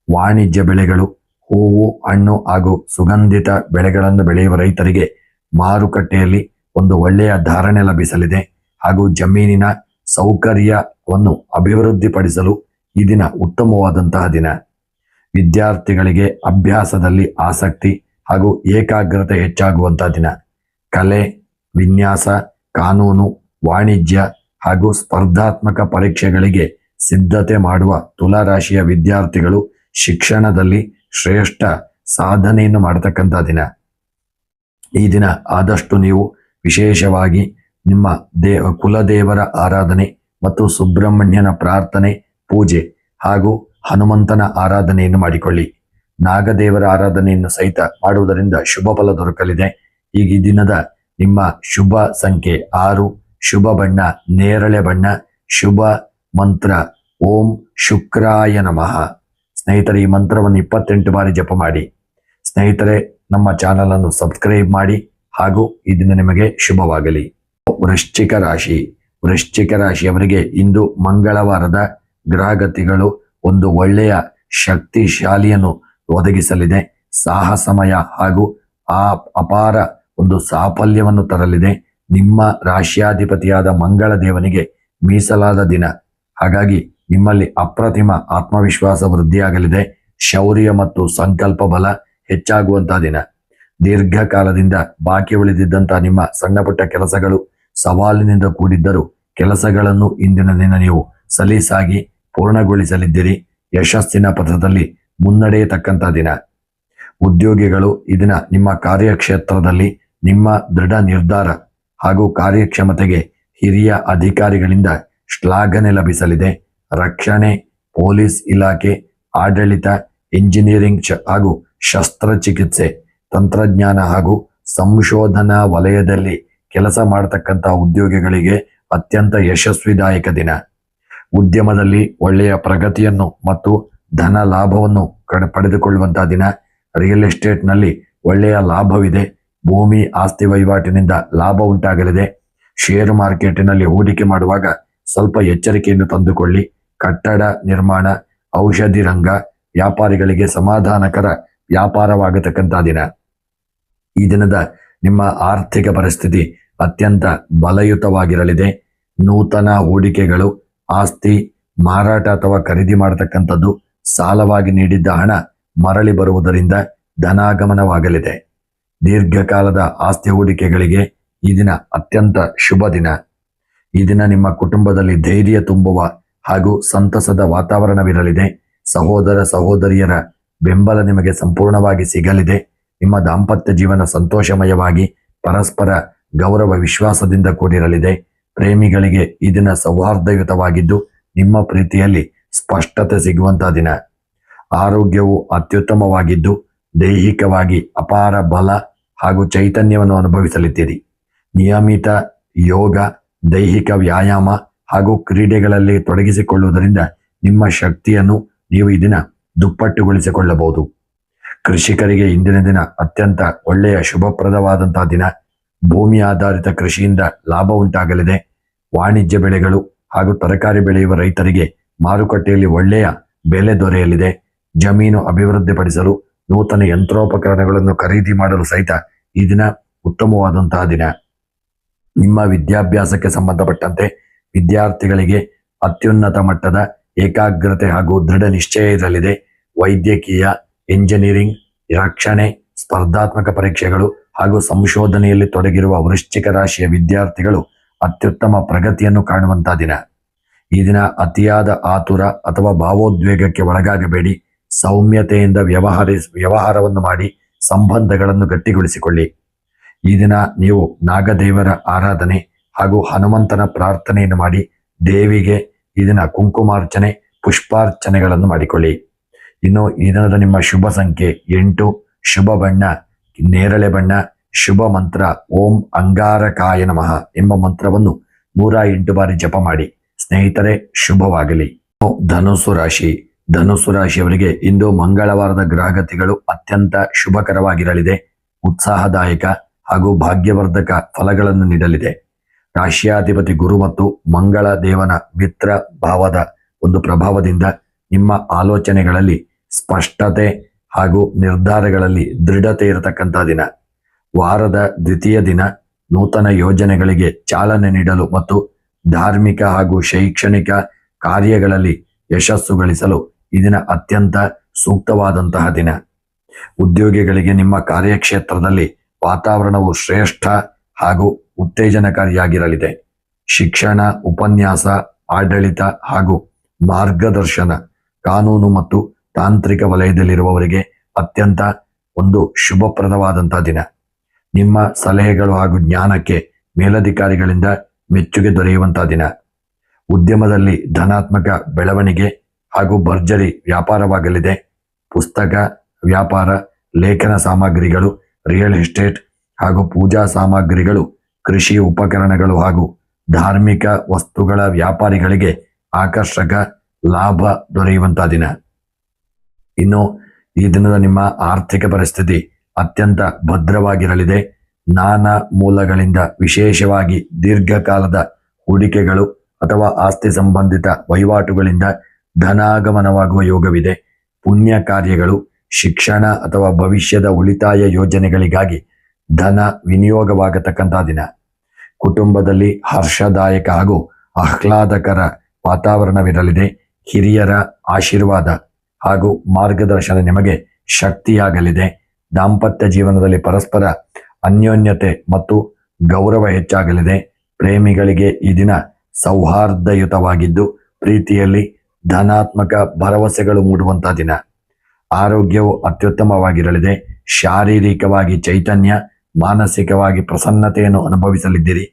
Speaker 1: ವಾಣಿಜ್ಯ ಬೆಳೆಗಳು, ಹೂವು, ಹಣ್ಣು ಹಾಗೂ ಸುಗಂಧಿತ ಬೆಳೆಗಳನ್ನು ಬೆಳೆಯುವ ರೈತರಿಗೆ ಮಾರುಕಟ್ಟೆಯಲ್ಲಿ ಒಂದು ಒಳ್ಳೆಯ ಧಾರಣೆ ಲಭಿಸಲಿದೆ ಹಾಗೂ ಜಮೀನಿನ ಸೌಕರ್ಯವನ್ನು ಅಭಿವೃದ್ಧಿಪಡಿಸಲು ಈ ದಿನ ಉತ್ತಮವಾದಂತಹ ದಿನ. ವಿದ್ಯಾರ್ಥಿಗಳಿಗೆ ಅಭ್ಯಾಸದಲ್ಲಿ ಆಸಕ್ತಿ ಹಾಗೂ ಏಕಾಗ್ರತೆ ಹೆಚ್ಚಾಗುವಂತಹ ದಿನ. ಕಲೆ, ವಿನ್ಯಾಸ, ಕಾನೂನು, ವಾಣಿಜ್ಯ ಹಾಗೂ ಸ್ಪರ್ಧಾತ್ಮಕ ಪರೀಕ್ಷೆಗಳಿಗೆ ಸಿದ್ಧತೆ ಮಾಡುವ ತುಲಾರಾಶಿಯ ವಿದ್ಯಾರ್ಥಿಗಳು ಶಿಕ್ಷಣದಲ್ಲಿ ಶ್ರೇಷ್ಠ ಸಾಧನೆಯನ್ನು ಮಾಡತಕ್ಕಂಥ ದಿನ. ಈ ದಿನ ಆದಷ್ಟು ನೀವು ವಿಶೇಷವಾಗಿ ನಿಮ್ಮ ಕುಲದೇವರ ಆರಾಧನೆ ಮತ್ತು ಸುಬ್ರಹ್ಮಣ್ಯನ ಪ್ರಾರ್ಥನೆ, ಪೂಜೆ ಹಾಗೂ ಹನುಮಂತನ ಆರಾಧನೆಯನ್ನು ಮಾಡಿಕೊಳ್ಳಿ. ನಾಗದೇವರ ಆರಾಧನೆಯನ್ನು ಸಹಿತ ಮಾಡುವುದರಿಂದ ಶುಭ ಫಲ ದೊರಕಲಿದೆ. ಈಗ ಈ ದಿನದ ನಿಮ್ಮ ಶುಭ ಸಂಖ್ಯೆ 6, ಶುಭ ಬಣ್ಣ ನೇರಳೆ ಬಣ್ಣ, ಶುಭ ಮಂತ್ರ ಓಂ ಶುಕ್ರಾಯ ನಮಃ. ಸ್ನೇಹಿತರೆ, ಈ ಮಂತ್ರವನ್ನು 28 ಬಾರಿ ಜಪ ಮಾಡಿ. ಸ್ನೇಹಿತರೆ, ನಮ್ಮ ಚಾನಲ್ ಅನ್ನು ಸಬ್ಸ್ಕ್ರೈಬ್ ಮಾಡಿ ಹಾಗೂ ಈ ದಿನ ನಿಮಗೆ ಶುಭವಾಗಲಿ. ವೃಶ್ಚಿಕ ರಾಶಿಯವರಿಗೆ ಇಂದು ಮಂಗಳವಾರದ ಗ್ರಹಗತಿಗಳು ಒಂದು ಒಳ್ಳೆಯ ಶಕ್ತಿಶಾಲಿಯನ್ನು ಒದಗಿಸಲಿದೆ. ಸಾಹಸಮಯ ಹಾಗೂ ಅಪಾರ ಒಂದು ಸಾಫಲ್ಯವನ್ನು ತರಲಿದೆ. ನಿಮ್ಮ ರಾಶ್ಯಾಧಿಪತಿಯಾದ ಮಂಗಳ ದೇವನಿಗೆ ಮೀಸಲಾದ ದಿನ. ಹಾಗಾಗಿ ನಿಮ್ಮಲ್ಲಿ ಅಪ್ರತಿಮ ಆತ್ಮವಿಶ್ವಾಸ ವೃದ್ಧಿಯಾಗಲಿದೆ. ಶೌರ್ಯ ಮತ್ತು ಸಂಕಲ್ಪ ಬಲ ಹೆಚ್ಚಾಗುವಂತಹ ದಿನ. ದೀರ್ಘಕಾಲದಿಂದ ಬಾಕಿ ಉಳಿದಿದ್ದಂತಹ ನಿಮ್ಮ ಸಣ್ಣ ಪುಟ್ಟ ಕೆಲಸಗಳು ಸವಾಲಿನಿಂದ ಕೂಡಿದ್ದರೂ ಕೆಲಸಗಳನ್ನು ಇಂದಿನ ದಿನ ನೀವು ಸಲೀಸಾಗಿ ಪೂರ್ಣಗೊಳಿಸಲಿದ್ದೀರಿ. ಯಶಸ್ಸಿನ ಪಥದಲ್ಲಿ ಮುನ್ನಡೆಯತಕ್ಕಂಥ ದಿನ. ಉದ್ಯೋಗಿಗಳು ಈ ದಿನ ನಿಮ್ಮ ಕಾರ್ಯಕ್ಷೇತ್ರದಲ್ಲಿ ನಿಮ್ಮ ದೃಢ ನಿರ್ಧಾರ ಹಾಗೂ ಕಾರ್ಯಕ್ಷಮತೆಗೆ ಹಿರಿಯ ಅಧಿಕಾರಿಗಳಿಂದ ಶ್ಲಾಘನೆ ಲಭಿಸಲಿದೆ. ರಕ್ಷಣೆ, ಪೊಲೀಸ್ ಇಲಾಖೆ, ಆಡಳಿತ, ಇಂಜಿನಿಯರಿಂಗ್ ಹಾಗೂ ಶಸ್ತ್ರಚಿಕಿತ್ಸೆ, ತಂತ್ರಜ್ಞಾನ ಹಾಗೂ ಸಂಶೋಧನಾ ವಲಯದಲ್ಲಿ ಕೆಲಸ ಮಾಡತಕ್ಕಂಥ ಉದ್ಯೋಗಿಗಳಿಗೆ ಅತ್ಯಂತ ಯಶಸ್ವಿದಾಯಕ ದಿನ. ಉದ್ಯಮದಲ್ಲಿ ಒಳ್ಳೆಯ ಪ್ರಗತಿಯನ್ನು ಮತ್ತು ಧನ ಲಾಭವನ್ನು ಪಡೆದುಕೊಳ್ಳುವಂತಹ ದಿನ. ರಿಯಲ್ ಎಸ್ಟೇಟ್ನಲ್ಲಿ ಒಳ್ಳೆಯ ಲಾಭವಿದೆ. ಭೂಮಿ ಆಸ್ತಿ ವಹಿವಾಟಿನಿಂದ ಲಾಭ ಉಂಟಾಗಲಿದೆ. ಷೇರು ಮಾರ್ಕೆಟಿನಲ್ಲಿ ಹೂಡಿಕೆ ಮಾಡುವಾಗ ಸ್ವಲ್ಪ ಎಚ್ಚರಿಕೆಯನ್ನು ತಂದುಕೊಳ್ಳಿ. ಕಟ್ಟಡ ನಿರ್ಮಾಣ, ಔಷಧಿ ರಂಗ ವ್ಯಾಪಾರಿಗಳಿಗೆ ಸಮಾಧಾನಕರ ವ್ಯಾಪಾರವಾಗತಕ್ಕಂಥ ದಿನ. ಈ ದಿನದ ನಿಮ್ಮ ಆರ್ಥಿಕ ಪರಿಸ್ಥಿತಿ ಅತ್ಯಂತ ಬಲಯುತವಾಗಿರಲಿದೆ. ನೂತನ ಹೂಡಿಕೆಗಳು, ಆಸ್ತಿ ಮಾರಾಟ ಅಥವಾ ಖರೀದಿ ಮಾಡತಕ್ಕಂಥದ್ದು, ಸಾಲವಾಗಿ ನೀಡಿದ್ದ ಹಣ ಮರಳಿ ಬರುವುದರಿಂದ ಧನಾಗಮನವಾಗಲಿದೆ. ದೀರ್ಘಕಾಲದ ಆಸ್ತಿ ಹೂಡಿಕೆಗಳಿಗೆ ಈ ದಿನ ಅತ್ಯಂತ ಶುಭ ದಿನ. ಈ ದಿನ ನಿಮ್ಮ ಕುಟುಂಬದಲ್ಲಿ ಧೈರ್ಯ ತುಂಬುವ ಹಾಗೂ ಸಂತಸದ ವಾತಾವರಣವಿರಲಿದೆ. ಸಹೋದರ ಸಹೋದರಿಯರ ಬೆಂಬಲ ನಿಮಗೆ ಸಂಪೂರ್ಣವಾಗಿ ಸಿಗಲಿದೆ. ನಿಮ್ಮ ದಾಂಪತ್ಯ ಜೀವನ ಸಂತೋಷಮಯವಾಗಿ ಪರಸ್ಪರ ಗೌರವ ವಿಶ್ವಾಸದಿಂದ ಕೂಡಿರಲಿದೆ. ಪ್ರೇಮಿಗಳಿಗೆ ಈ ದಿನ ಸೌಹಾರ್ದಯುತವಾಗಿದ್ದು ನಿಮ್ಮ ಪ್ರೀತಿಯಲ್ಲಿ ಸ್ಪಷ್ಟತೆ ಸಿಗುವಂತಹ ದಿನ. ಆರೋಗ್ಯವು ಅತ್ಯುತ್ತಮವಾಗಿದ್ದು ದೈಹಿಕವಾಗಿ ಅಪಾರ ಬಲ ಹಾಗೂ ಚೈತನ್ಯವನ್ನು ಅನುಭವಿಸಲಿದ್ದೀರಿ. ನಿಯಮಿತ ಯೋಗ, ದೈಹಿಕ ವ್ಯಾಯಾಮ ಹಾಗೂ ಕ್ರೀಡೆಗಳಲ್ಲಿ ತೊಡಗಿಸಿಕೊಳ್ಳುವುದರಿಂದ ನಿಮ್ಮ ಶಕ್ತಿಯನ್ನು ನೀವು ಈ ದಿನ ದುಪ್ಪಟ್ಟುಗೊಳಿಸಿಕೊಳ್ಳಬಹುದು. ಕೃಷಿಕರಿಗೆ ಇಂದಿನ ದಿನ ಅತ್ಯಂತ ಒಳ್ಳೆಯ ಶುಭಪ್ರದವಾದಂತಹ ದಿನ. ಭೂಮಿ ಆಧಾರಿತ ಕೃಷಿಯಿಂದ ಲಾಭ ಉಂಟಾಗಲಿದೆ. ವಾಣಿಜ್ಯ ಬೆಳೆಗಳು ಹಾಗೂ ತರಕಾರಿ ಬೆಳೆಯುವ ರೈತರಿಗೆ ಮಾರುಕಟ್ಟೆಯಲ್ಲಿ ಒಳ್ಳೆಯ ಬೆಲೆ ದೊರೆಯಲಿದೆ. ಜಮೀನು ಅಭಿವೃದ್ಧಿಪಡಿಸಲು ನೂತನ ಯಂತ್ರೋಪಕರಣಗಳನ್ನು ಖರೀದಿ ಮಾಡಲು ಸಹಿತ ಈ ದಿನ ಉತ್ತಮವಾದಂತಹ ದಿನ. ನಿಮ್ಮ ವಿದ್ಯಾಭ್ಯಾಸಕ್ಕೆ ಸಂಬಂಧಪಟ್ಟಂತೆ ವಿದ್ಯಾರ್ಥಿಗಳಿಗೆ ಅತ್ಯುನ್ನತ ಮಟ್ಟದ ಏಕಾಗ್ರತೆ ಹಾಗೂ ದೃಢ ನಿಶ್ಚಯ ಇರಲಿದೆ. ವೈದ್ಯಕೀಯ, ಇಂಜಿನಿಯರಿಂಗ್, ರಕ್ಷಣೆ, ಸ್ಪರ್ಧಾತ್ಮಕ ಪರೀಕ್ಷೆಗಳು ಹಾಗೂ ಸಂಶೋಧನೆಯಲ್ಲಿ ತೊಡಗಿರುವ ವೃಶ್ಚಿಕ ರಾಶಿಯ ವಿದ್ಯಾರ್ಥಿಗಳು ಅತ್ಯುತ್ತಮ ಪ್ರಗತಿಯನ್ನು ಕಾಣುವಂತಹ ದಿನ. ಈ ದಿನ ಅತಿಯಾದ ಆತುರ ಅಥವಾ ಭಾವೋದ್ವೇಗಕ್ಕೆ ಒಳಗಾಗಬೇಡಿ. ಸೌಮ್ಯತೆಯಿಂದ ವ್ಯವಹಾರವನ್ನು ಮಾಡಿ ಸಂಬಂಧಗಳನ್ನು ಗಟ್ಟಿಗೊಳಿಸಿಕೊಳ್ಳಿ. ಈ ದಿನ ನೀವು ನಾಗದೇವರ ಆರಾಧನೆ ಹಾಗೂ ಹನುಮಂತನ ಪ್ರಾರ್ಥನೆಯನ್ನು ಮಾಡಿ ದೇವಿಗೆ ಈ ದಿನ ಕುಂಕುಮಾರ್ಚನೆ, ಪುಷ್ಪಾರ್ಚನೆಗಳನ್ನು ಮಾಡಿಕೊಳ್ಳಿ. ಇನ್ನು ಈ ದಿನದ ನಿಮ್ಮ ಶುಭ ಸಂಖ್ಯೆ 8, ಶುಭ ಬಣ್ಣ ನೇರಳೆ ಬಣ್ಣ, ಶುಭ ಮಂತ್ರ ಓಂ ಅಂಗಾರಕಾಯ ನಮಃ ಎಂಬ ಮಂತ್ರವನ್ನು 108 ಬಾರಿ ಜಪ ಮಾಡಿ. ಸ್ನೇಹಿತರೆ, ಶುಭವಾಗಲಿ. ಧನುಸ್ಸು ರಾಶಿ. ಧನುಸ್ಸು ರಾಶಿಯವರಿಗೆ ಇಂದು ಮಂಗಳವಾರದ ಗ್ರಹಗತಿಗಳು ಅತ್ಯಂತ ಶುಭಕರವಾಗಿರಲಿದೆ. ಉತ್ಸಾಹದಾಯಕ ಹಾಗೂ ಭಾಗ್ಯವರ್ಧಕ ಫಲಗಳನ್ನು ನೀಡಲಿದೆ. ರಾಶಿಯಾಧಿಪತಿ ಗುರು ಮತ್ತು ಮಂಗಳ ದೇವನ ಮಿತ್ರ ಭಾವದ ಒಂದು ಪ್ರಭಾವದಿಂದ ನಿಮ್ಮ ಆಲೋಚನೆಗಳಲ್ಲಿ ಸ್ಪಷ್ಟತೆ ಹಾಗೂ ನಿರ್ಧಾರಗಳಲ್ಲಿ ದೃಢತೆ ಇರತಕ್ಕಂಥ ದಿನ. ವಾರದ ದ್ವಿತೀಯ ದಿನ ನೂತನ ಯೋಜನೆಗಳಿಗೆ ಚಾಲನೆ ನೀಡಲು ಮತ್ತು ಧಾರ್ಮಿಕ ಹಾಗೂ ಶೈಕ್ಷಣಿಕ ಕಾರ್ಯಗಳಲ್ಲಿ ಯಶಸ್ಸು ಗಳಿಸಲು ಈ ದಿನ ಅತ್ಯಂತ ಸೂಕ್ತವಾದಂತಹ ದಿನ. ಉದ್ಯೋಗಿಗಳಿಗೆ ನಿಮ್ಮ ಕಾರ್ಯಕ್ಷೇತ್ರದಲ್ಲಿ ವಾತಾವರಣವು ಶ್ರೇಷ್ಠ ಹಾಗೂ ಉತ್ತೇಜನಕಾರಿಯಾಗಿರಲಿದೆ. ಶಿಕ್ಷಣ, ಉಪನ್ಯಾಸ, ಆಡಳಿತ ಹಾಗೂ ಮಾರ್ಗದರ್ಶನ, ಕಾನೂನು ಮತ್ತು ತಾಂತ್ರಿಕ ವಲಯದಲ್ಲಿರುವವರಿಗೆ ಅತ್ಯಂತ ಒಂದು ಶುಭಪ್ರದವಾದಂತಹ ದಿನ. ನಿಮ್ಮ ಸಲಹೆಗಳು ಹಾಗೂ ಜ್ಞಾನಕ್ಕೆ ಮೇಲಧಿಕಾರಿಗಳಿಂದ ಮೆಚ್ಚುಗೆ ದೊರೆಯುವಂತಹ ದಿನ. ಉದ್ಯಮದಲ್ಲಿ ಧನಾತ್ಮಕ ಬೆಳವಣಿಗೆ ಹಾಗೂ ಭರ್ಜರಿ ವ್ಯಾಪಾರವಾಗಲಿದೆ. ಪುಸ್ತಕ ವ್ಯಾಪಾರ, ಲೇಖನ ಸಾಮಗ್ರಿಗಳು, ರಿಯಲ್ ಎಸ್ಟೇಟ್ ಹಾಗೂ ಪೂಜಾ ಸಾಮಗ್ರಿಗಳು, ಕೃಷಿ ಉಪಕರಣಗಳು ಹಾಗೂ ಧಾರ್ಮಿಕ ವಸ್ತುಗಳ ವ್ಯಾಪಾರಿಗಳಿಗೆ ಆಕರ್ಷಕ ಲಾಭ ದೊರೆಯುವಂತಹ ದಿನ. ಇನ್ನು ಈ ದಿನದ ನಿಮ್ಮ ಆರ್ಥಿಕ ಪರಿಸ್ಥಿತಿ ಅತ್ಯಂತ ಭದ್ರವಾಗಿರಲಿದೆ. ನಾನಾ ಮೂಲಗಳಿಂದ ವಿಶೇಷವಾಗಿ ದೀರ್ಘಕಾಲದ ಹೂಡಿಕೆಗಳು ಅಥವಾ ಆಸ್ತಿ ಸಂಬಂಧಿತ ವಹಿವಾಟುಗಳಿಂದ ಧನಾಗಮನವಾಗುವ ಯೋಗವಿದೆ. ಪುಣ್ಯ ಕಾರ್ಯಗಳು, ಶಿಕ್ಷಣ ಅಥವಾ ಭವಿಷ್ಯದ ಉಳಿತಾಯ ಯೋಜನೆಗಳಿಗಾಗಿ ಧನ ವಿನಿಯೋಗವಾಗತಕ್ಕಂಥ ದಿನ. ಕುಟುಂಬದಲ್ಲಿ ಹರ್ಷದಾಯಕ ಹಾಗೂ ಆಹ್ಲಾದಕರ ವಾತಾವರಣವಿರಲಿದೆ. ಹಿರಿಯರ ಆಶೀರ್ವಾದ ಹಾಗೂ ಮಾರ್ಗದರ್ಶನ ನಿಮಗೆ ಶಕ್ತಿಯಾಗಲಿದೆ. ದಾಂಪತ್ಯ ಜೀವನದಲ್ಲಿ ಪರಸ್ಪರ ಅನ್ಯೋನ್ಯತೆ ಮತ್ತು ಗೌರವ ಹೆಚ್ಚಾಗಲಿದೆ. ಪ್ರೇಮಿಗಳಿಗೆ ಈ ದಿನ ಸೌಹಾರ್ದಯುತವಾಗಿದ್ದು ಪ್ರೀತಿಯಲ್ಲಿ ಧನಾತ್ಮಕ ಭರವಸೆಗಳು ಮೂಡುವಂತಹ ದಿನ. ಆರೋಗ್ಯವು ಅತ್ಯುತ್ತಮವಾಗಿರಲಿದೆ. ಶಾರೀರಿಕವಾಗಿ ಚೈತನ್ಯ, ಮಾನಸಿಕವಾಗಿ ಪ್ರಸನ್ನತೆಯನ್ನು ಅನುಭವಿಸಲಿದ್ದೀರಿ.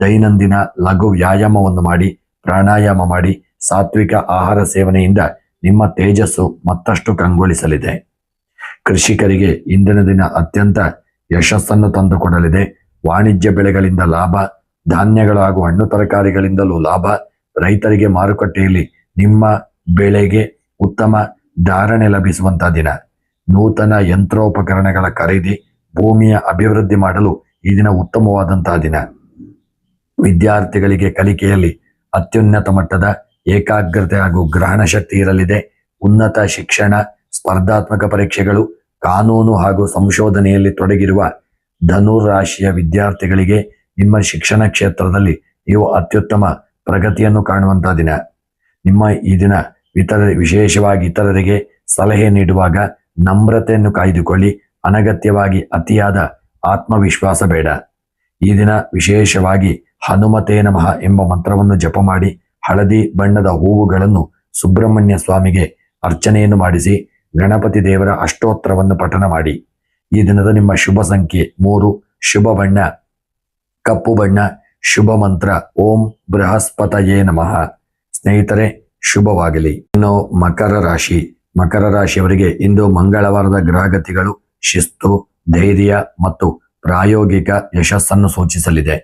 Speaker 1: ದೈನಂದಿನ ಲಘು ವ್ಯಾಯಾಮವನ್ನು ಮಾಡಿ, ಪ್ರಾಣಾಯಾಮ ಮಾಡಿ, ಸಾತ್ವಿಕ ಆಹಾರ ಸೇವನೆಯಿಂದ ನಿಮ್ಮ ತೇಜಸ್ಸು ಮತ್ತಷ್ಟು ಕಂಗೊಳಿಸಲಿದೆ. ಕೃಷಿಕರಿಗೆ ಇಂದಿನ ದಿನ ಅತ್ಯಂತ ಯಶಸ್ಸನ್ನು ತಂದುಕೊಡಲಿದೆ. ವಾಣಿಜ್ಯ ಬೆಳೆಗಳಿಂದ ಲಾಭ, ಧಾನ್ಯಗಳು ಹಾಗೂ ಹಣ್ಣು ತರಕಾರಿಗಳಿಂದಲೂ ಲಾಭ. ರೈತರಿಗೆ ಮಾರುಕಟ್ಟೆಯಲ್ಲಿ ನಿಮ್ಮ ಬೆಳೆಗೆ ಉತ್ತಮ ಧಾರಣೆ ಲಭಿಸುವಂತಹ ದಿನ. ನೂತನ ಯಂತ್ರೋಪಕರಣಗಳ ಖರೀದಿ, ಭೂಮಿಯ ಅಭಿವೃದ್ಧಿ ಮಾಡಲು ಈ ದಿನ ಉತ್ತಮವಾದಂತಹ ದಿನ. ವಿದ್ಯಾರ್ಥಿಗಳಿಗೆ ಕಲಿಕೆಯಲ್ಲಿ ಅತ್ಯುನ್ನತ ಮಟ್ಟದ ಏಕಾಗ್ರತೆ ಹಾಗೂ ಗ್ರಹಣ ಶಕ್ತಿ ಇರಲಿದೆ. ಉನ್ನತ ಶಿಕ್ಷಣ, ಸ್ಪರ್ಧಾತ್ಮಕ ಪರೀಕ್ಷೆಗಳು, ಕಾನೂನು ಹಾಗೂ ಸಂಶೋಧನೆಯಲ್ಲಿ ತೊಡಗಿರುವ ಧನುರ್ ರಾಶಿಯ ವಿದ್ಯಾರ್ಥಿಗಳಿಗೆ ನಿಮ್ಮ ಶಿಕ್ಷಣ ಕ್ಷೇತ್ರದಲ್ಲಿ ನೀವು ಅತ್ಯುತ್ತಮ ಪ್ರಗತಿಯನ್ನು ಕಾಣುವಂತಹ ದಿನ. ನಿಮ್ಮ ಈ ದಿನ ವಿಶೇಷವಾಗಿ ಇತರರಿಗೆ ಸಲಹೆ ನೀಡುವಾಗ ನಮ್ರತೆಯನ್ನು ಕಾಯ್ದುಕೊಳ್ಳಿ. ಅನಗತ್ಯವಾಗಿ ಅತಿಯಾದ ಆತ್ಮವಿಶ್ವಾಸ ಬೇಡ. ಈ ದಿನ ವಿಶೇಷವಾಗಿ ಹನುಮತೇ ನಮಃ ಎಂಬ ಮಂತ್ರವನ್ನು ಜಪ ಮಾಡಿ ಹಳದಿ ಬಣ್ಣದ ಹೂವುಗಳನ್ನು ಸುಬ್ರಹ್ಮಣ್ಯ ಸ್ವಾಮಿಗೆ ಅರ್ಚನೆಯನ್ನು ಮಾಡಿಸಿ ಗಣಪತಿ ದೇವರ ಅಷ್ಟೋತ್ತರವನ್ನು ಪಠನ ಮಾಡಿ. ಈ ದಿನದ ನಿಮ್ಮ ಶುಭ ಸಂಖ್ಯೆ 3, ಶುಭ ಬಣ್ಣ ಕಪ್ಪು ಬಣ್ಣ, ಶುಭ ಮಂತ್ರ ಓಂ ಬೃಹಸ್ಪತಯೇ ನಮಃ. ಸ್ನೇಹಿತರೆ, ಶುಭವಾಗಲಿ. ಇನ್ನು ಮಕರ ರಾಶಿ. ಮಕರ ರಾಶಿಯವರಿಗೆ ಇಂದು ಮಂಗಳವಾರದ ಗ್ರಹಗತಿಗಳು ಶಿಸ್ತು, ಧೈರ್ಯ ಮತ್ತು ಪ್ರಾಯೋಗಿಕ ಯಶಸ್ಸನ್ನು ಸೂಚಿಸಲಿದೆ.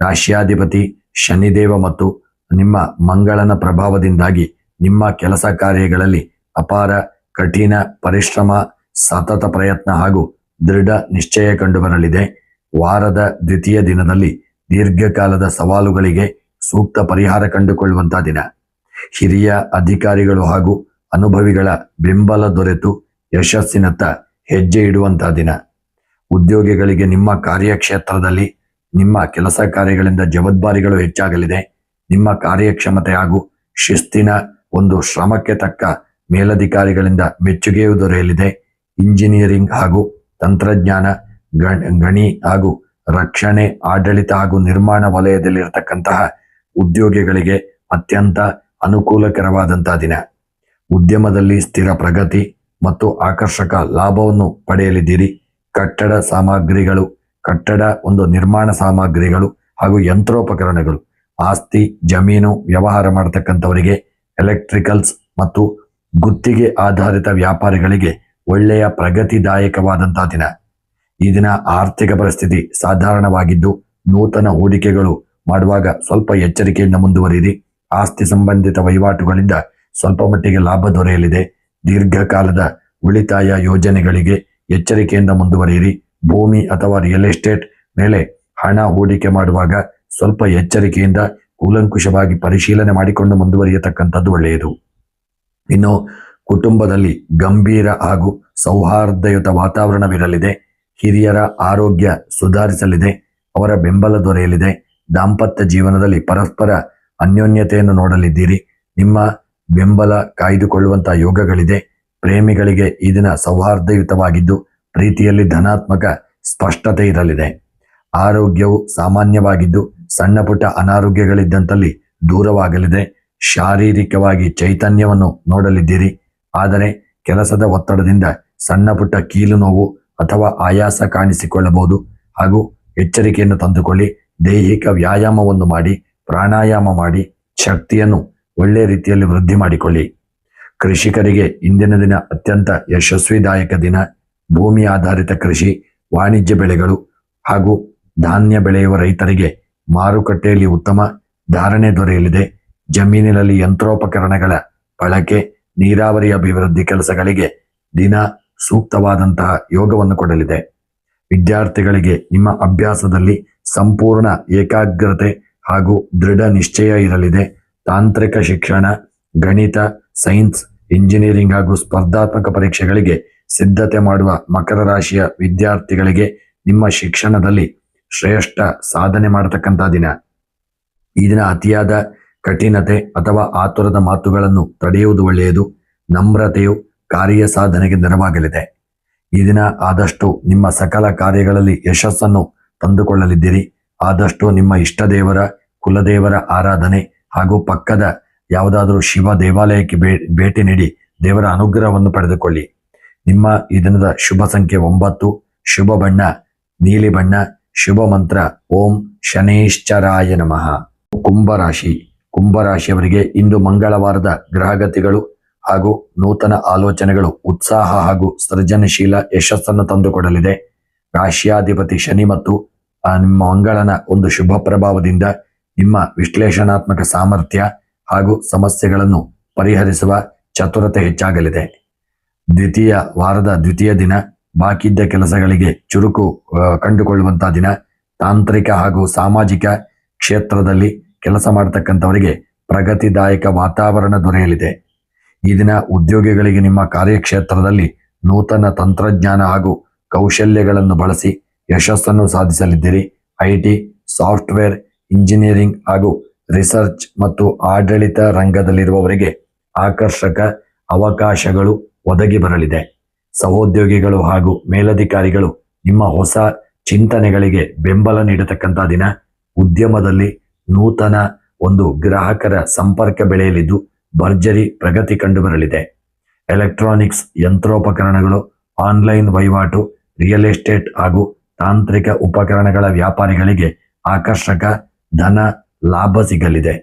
Speaker 1: ರಾಶಿಯಾಧಿಪತಿ ಶನಿದೇವ ಮತ್ತು ನಿಮ್ಮ ಮಂಗಳನ ಪ್ರಭಾವದಿಂದಾಗಿ ನಿಮ್ಮ ಕೆಲಸ ಕಾರ್ಯಗಳಲ್ಲಿ ಅಪಾರ ಕಠಿಣ ಪರಿಶ್ರಮ, ಸತತ ಪ್ರಯತ್ನ ಹಾಗೂ ದೃಢ ನಿಶ್ಚಯ ಕಂಡುಬರಲಿದೆ. ವಾರದ ದ್ವಿತೀಯ ದಿನದಲ್ಲಿ ದೀರ್ಘಕಾಲದ ಸವಾಲುಗಳಿಗೆ ಸೂಕ್ತ ಪರಿಹಾರ ಕಂಡುಕೊಳ್ಳುವಂತಹ ದಿನ. ಹಿರಿಯ ಅಧಿಕಾರಿಗಳು ಹಾಗೂ ಅನುಭವಿಗಳ ಬೆಂಬಲ ದೊರೆತು ಯಶಸ್ಸಿನತ್ತ ಹೆಜ್ಜೆ ಇಡುವಂತಹ ದಿನ. ಉದ್ಯೋಗಿಗಳಿಗೆ ನಿಮ್ಮ ಕಾರ್ಯಕ್ಷೇತ್ರದಲ್ಲಿ ನಿಮ್ಮ ಕೆಲಸ ಕಾರ್ಯಗಳಿಂದ ಜವಾಬ್ದಾರಿಗಳು ಹೆಚ್ಚಾಗಲಿದೆ. ನಿಮ್ಮ ಕಾರ್ಯಕ್ಷಮತೆ ಹಾಗೂ ಶಿಸ್ತಿನ ಒಂದು ಶ್ರಮಕ್ಕೆ ತಕ್ಕ ಮೇಲಧಿಕಾರಿಗಳಿಂದ ಮೆಚ್ಚುಗೆಯೂ ದೊರೆಯಲಿದೆ. ಇಂಜಿನಿಯರಿಂಗ್ ಹಾಗೂ ತಂತ್ರಜ್ಞಾನ, ಗಣಿ ಹಾಗೂ ರಕ್ಷಣೆ, ಆಡಳಿತ ಹಾಗೂ ನಿರ್ಮಾಣ ವಲಯದಲ್ಲಿರತಕ್ಕಂತಹ ಉದ್ಯೋಗಿಗಳಿಗೆ ಅತ್ಯಂತ ಅನುಕೂಲಕರವಾದಂತಹ ದಿನ. ಉದ್ಯಮದಲ್ಲಿ ಸ್ಥಿರ ಪ್ರಗತಿ ಮತ್ತು ಆಕರ್ಷಕ ಲಾಭವನ್ನು ಪಡೆಯಲಿದ್ದೀರಿ. ಕಟ್ಟಡ ಸಾಮಗ್ರಿಗಳು, ಕಟ್ಟಡ ಒಂದು ನಿರ್ಮಾಣ ಸಾಮಗ್ರಿಗಳು ಹಾಗೂ ಯಂತ್ರೋಪಕರಣಗಳು, ಆಸ್ತಿ ಜಮೀನು ವ್ಯವಹಾರ ಮಾಡತಕ್ಕಂಥವರಿಗೆ, ಎಲೆಕ್ಟ್ರಿಕಲ್ಸ್ ಮತ್ತು ಗುತ್ತಿಗೆ ಆಧಾರಿತ ವ್ಯಾಪಾರಿಗಳಿಗೆ ಒಳ್ಳೆಯ ಪ್ರಗತಿದಾಯಕವಾದಂತಹ ದಿನ. ಈ ದಿನ ಆರ್ಥಿಕ ಪರಿಸ್ಥಿತಿ ಸಾಧಾರಣವಾಗಿದ್ದು ನೂತನ ಹೂಡಿಕೆಗಳು ಮಾಡುವಾಗ ಸ್ವಲ್ಪ ಎಚ್ಚರಿಕೆಯಿಂದ ಮುಂದುವರಿಯಿರಿ. ಆಸ್ತಿ ಸಂಬಂಧಿತ ವಹಿವಾಟುಗಳಿಂದ ಸ್ವಲ್ಪ ಮಟ್ಟಿಗೆ ಲಾಭ ದೊರೆಯಲಿದೆ. ದೀರ್ಘಕಾಲದ ಉಳಿತಾಯ ಯೋಜನೆಗಳಿಗೆ ಎಚ್ಚರಿಕೆಯಿಂದ ಮುಂದುವರಿಯಿರಿ. ಭೂಮಿ ಅಥವಾ ರಿಯಲ್ ಎಸ್ಟೇಟ್ ಮೇಲೆ ಹಣ ಹೂಡಿಕೆ ಮಾಡುವಾಗ ಸ್ವಲ್ಪ ಎಚ್ಚರಿಕೆಯಿಂದ ಕೂಲಂಕುಷವಾಗಿ ಪರಿಶೀಲನೆ ಮಾಡಿಕೊಂಡು ಮುಂದುವರಿಯತಕ್ಕಂಥದ್ದು ಒಳ್ಳೆಯದು. ಇನ್ನು ಕುಟುಂಬದಲ್ಲಿ ಗಂಭೀರ ಹಾಗೂ ಸೌಹಾರ್ದಯುತ ವಾತಾವರಣವಿರಲಿದೆ. ಹಿರಿಯರ ಆರೋಗ್ಯ ಸುಧಾರಿಸಲಿದೆ. ಅವರ ಬೆಂಬಲ ದೊರೆಯಲಿದೆ. ದಾಂಪತ್ಯ ಜೀವನದಲ್ಲಿ ಪರಸ್ಪರ ಅನ್ಯೋನ್ಯತೆಯನ್ನು ನೋಡಲಿದ್ದೀರಿ. ನಿಮ್ಮ ಬೆಂಬಲ ಕಾಯ್ದುಕೊಳ್ಳುವಂತಹ ಯೋಗಗಳಿದೆ. ಪ್ರೇಮಿಗಳಿಗೆ ಈ ದಿನ ಸೌಹಾರ್ದಯುತವಾಗಿದ್ದು ಪ್ರೀತಿಯಲ್ಲಿ ಧನಾತ್ಮಕ ಸ್ಪಷ್ಟತೆ ಇರಲಿದೆ. ಆರೋಗ್ಯವು ಸಾಮಾನ್ಯವಾಗಿದ್ದು ಸಣ್ಣ ಪುಟ್ಟ ಅನಾರೋಗ್ಯಗಳಿದ್ದಂತಲ್ಲಿ ದೂರವಾಗಲಿದೆ. ಶಾರೀರಿಕವಾಗಿ ಚೈತನ್ಯವನ್ನು ನೋಡಲಿದ್ದೀರಿ. ಆದರೆ ಕೆಲಸದ ಒತ್ತಡದಿಂದ ಸಣ್ಣ ಪುಟ್ಟ ಕೀಲು ನೋವು ಅಥವಾ ಆಯಾಸ ಕಾಣಿಸಿಕೊಳ್ಳಬಹುದು. ಹಾಗೂ ಎಚ್ಚರಿಕೆಯನ್ನು ತಂದುಕೊಳ್ಳಿ. ದೈಹಿಕ ವ್ಯಾಯಾಮವನ್ನು ಮಾಡಿ, ಪ್ರಾಣಾಯಾಮ ಮಾಡಿ ಶಕ್ತಿಯನ್ನು ಒಳ್ಳೆಯ ರೀತಿಯಲ್ಲಿ ವೃದ್ಧಿ ಮಾಡಿಕೊಳ್ಳಿ. ಕೃಷಿಕರಿಗೆ ಇಂದಿನ ದಿನ ಅತ್ಯಂತ ಯಶಸ್ವಿದಾಯಕ ದಿನ. ಭೂಮಿ ಆಧಾರಿತ ಕೃಷಿ, ವಾಣಿಜ್ಯ ಬೆಳೆಗಳು ಹಾಗೂ ಧಾನ್ಯ ಬೆಳೆಯುವ ರೈತರಿಗೆ ಮಾರುಕಟ್ಟೆಯಲ್ಲಿ ಉತ್ತಮ ಧಾರಣೆ ದೊರೆಯಲಿದೆ. ಜಮೀನಿನಲ್ಲಿ ಯಂತ್ರೋಪಕರಣಗಳ ಬಳಕೆ, ನೀರಾವರಿ ಅಭಿವೃದ್ಧಿ ಕೆಲಸಗಳಿಗೆ ದಿನ ಸೂಕ್ತವಾದಂತಹ ಯೋಗವನ್ನು ಕೊಡಲಿದೆ. ವಿದ್ಯಾರ್ಥಿಗಳಿಗೆ ನಿಮ್ಮ ಅಭ್ಯಾಸದಲ್ಲಿ ಸಂಪೂರ್ಣ ಏಕಾಗ್ರತೆ ಹಾಗೂ ದೃಢ ನಿಶ್ಚಯ ಇರಲಿದೆ. ತಾಂತ್ರಿಕ ಶಿಕ್ಷಣ, ಗಣಿತ, ಸೈನ್ಸ್, ಇಂಜಿನಿಯರಿಂಗ್ ಹಾಗೂ ಸ್ಪರ್ಧಾತ್ಮಕ ಪರೀಕ್ಷೆಗಳಿಗೆ ಸಿದ್ಧತೆ ಮಾಡುವ ಮಕರ ರಾಶಿಯ ವಿದ್ಯಾರ್ಥಿಗಳಿಗೆ ನಿಮ್ಮ ಶಿಕ್ಷಣದಲ್ಲಿ ಶ್ರೇಷ್ಠ ಸಾಧನೆ ಮಾಡತಕ್ಕಂಥ ದಿನ. ಈ ದಿನ ಅತಿಯಾದ ಕಠಿಣತೆ ಅಥವಾ ಆತುರದ ಮಾತುಗಳನ್ನು ತಡೆಯುವುದು ಒಳ್ಳೆಯದು. ನಮ್ರತೆಯು ಕಾರ್ಯ ಸಾಧನೆಗೆ ನೆರವಾಗಲಿದೆ. ಈ ದಿನ ಆದಷ್ಟು ನಿಮ್ಮ ಸಕಲ ಕಾರ್ಯಗಳಲ್ಲಿ ಯಶಸ್ಸನ್ನು ತಂದುಕೊಳ್ಳಲಿದ್ದೀರಿ. ಆದಷ್ಟು ನಿಮ್ಮ ಇಷ್ಟ ದೇವರ, ಕುಲದೇವರ ಆರಾಧನೆ ಹಾಗೂ ಪಕ್ಕದ ಯಾವುದಾದರೂ ಶಿವ ದೇವಾಲಯಕ್ಕೆ ಭೇಟಿ ನೀಡಿ ದೇವರ ಅನುಗ್ರಹವನ್ನು ಪಡೆದುಕೊಳ್ಳಿ. ನಿಮ್ಮ ಈ ದಿನದ ಶುಭ ಸಂಖ್ಯೆ 9, ಶುಭ ಬಣ್ಣ ನೀಲಿ ಬಣ್ಣ, ಶುಭ ಮಂತ್ರ ಓಂ ಶನೇಶ್ಚರಾಯ ನಮಃ. ಕುಂಭರಾಶಿಯವರಿಗೆ ಇಂದು ಮಂಗಳವಾರದ ಗ್ರಹಗತಿಗಳು ಹಾಗೂ ನೂತನ ಆಲೋಚನೆಗಳು ಉತ್ಸಾಹ ಹಾಗೂ ಸೃಜನಶೀಲ ಯಶಸ್ಸನ್ನು ತಂದುಕೊಡಲಿದೆ. ರಾಶಿಯಾಧಿಪತಿ ಶನಿ ಮತ್ತು ನಿಮ್ಮ ಮಂಗಳನ ಒಂದು ಶುಭ ಪ್ರಭಾವದಿಂದ ನಿಮ್ಮ ವಿಶ್ಲೇಷಣಾತ್ಮಕ ಸಾಮರ್ಥ್ಯ ಹಾಗೂ ಸಮಸ್ಯೆಗಳನ್ನು ಪರಿಹರಿಸುವ ಚತುರತೆ ಹೆಚ್ಚಾಗಲಿದೆ. ವಾರದ ದ್ವಿತೀಯ ದಿನ ಬಾಕಿದ್ದ ಕೆಲಸಗಳಿಗೆ ಚುರುಕು ಕಂಡುಕೊಳ್ಳುವಂತಹ ದಿನ. ತಾಂತ್ರಿಕ ಹಾಗೂ ಸಾಮಾಜಿಕ ಕ್ಷೇತ್ರದಲ್ಲಿ ಕೆಲಸ ಮಾಡತಕ್ಕಂಥವರಿಗೆ ಪ್ರಗತಿದಾಯಕ ವಾತಾವರಣ ದೊರೆಯಲಿದೆ. ಈ ದಿನ ಉದ್ಯೋಗಿಗಳಿಗೆ ನಿಮ್ಮ ಕಾರ್ಯಕ್ಷೇತ್ರದಲ್ಲಿ ನೂತನ ತಂತ್ರಜ್ಞಾನ ಹಾಗೂ ಕೌಶಲ್ಯಗಳನ್ನು ಬಳಸಿ ಯಶಸ್ಸನ್ನು ಸಾಧಿಸಲಿದ್ದೀರಿ. ಐಟಿ, ಸಾಫ್ಟ್ವೇರ್, ಇಂಜಿನಿಯರಿಂಗ್ ಹಾಗೂ ರಿಸರ್ಚ್ ಮತ್ತು ಆಡಳಿತ ರಂಗದಲ್ಲಿರುವವರಿಗೆ ಆಕರ್ಷಕ ಅವಕಾಶಗಳು ಒದಗಿ ಬರಲಿದೆ. ಸಹೋದ್ಯೋಗಿಗಳು ಹಾಗೂ ಮೇಲಧಿಕಾರಿಗಳು ನಿಮ್ಮ ಹೊಸ ಚಿಂತನೆಗಳಿಗೆ ಬೆಂಬಲ ನೀಡತಕ್ಕಂಥ ದಿನ. ಉದ್ಯಮದಲ್ಲಿ ನೂತನ ಒಂದು ಗ್ರಾಹಕರ ಸಂಪರ್ಕ ಬೆಳೆಯಲಿದ್ದು ಭರ್ಜರಿ ಪ್ರಗತಿ ಕಂಡುಬರಲಿದೆ. ಎಲೆಕ್ಟ್ರಾನಿಕ್ಸ್, ಯಂತ್ರೋಪಕರಣಗಳು, ಆನ್ಲೈನ್ ವಹಿವಾಟು, ರಿಯಲ್ ಎಸ್ಟೇಟ್ ಹಾಗೂ ತಾಂತ್ರಿಕ ಉಪಕರಣಗಳ ವ್ಯಾಪಾರಿಗಳಿಗೆ ಆಕರ್ಷಕ ಧನ ಲಾಭ ಸಿಗಲಿದೆ.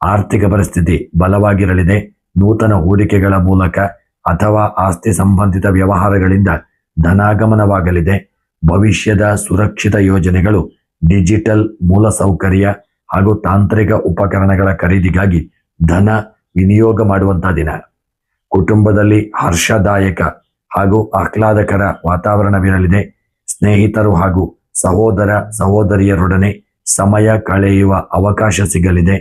Speaker 1: ಆರ್ಥಿಕ ಪರಿಸ್ಥಿತಿ ಬಲವಾಗಿರಲಿದೆ. ನೂತನ ಹೂಡಿಕೆಗಳ ಮೂಲಕ ಅಥವಾ ಆಸ್ತಿ ಸಂಬಂಧಿತ ವ್ಯವಹಾರಗಳಿಂದ ಧನಾಗಮನವಾಗಲಿದೆ. ಭವಿಷ್ಯದ ಸುರಕ್ಷಿತ ಯೋಜನೆಗಳು, ಡಿಜಿಟಲ್ ಮೂಲಸೌಕರ್ಯ ಹಾಗೂ ತಾಂತ್ರಿಕ ಉಪಕರಣಗಳ ಖರೀದಿಗಾಗಿ ಧನ ವಿನಿಯೋಗ ಮಾಡುವಂತಹ ದಿನ. ಕುಟುಂಬದಲ್ಲಿ ಹರ್ಷದಾಯಕ ಹಾಗೂ ಆಹ್ಲಾದಕರ ವಾತಾವರಣವಿರಲಿದೆ. ಸ್ನೇಹಿತರು ಹಾಗೂ ಸಹೋದರ ಸಹೋದರಿಯರೊಡನೆ ಸಮಯ ಕಳೆಯುವ ಅವಕಾಶ ಸಿಗಲಿದೆ.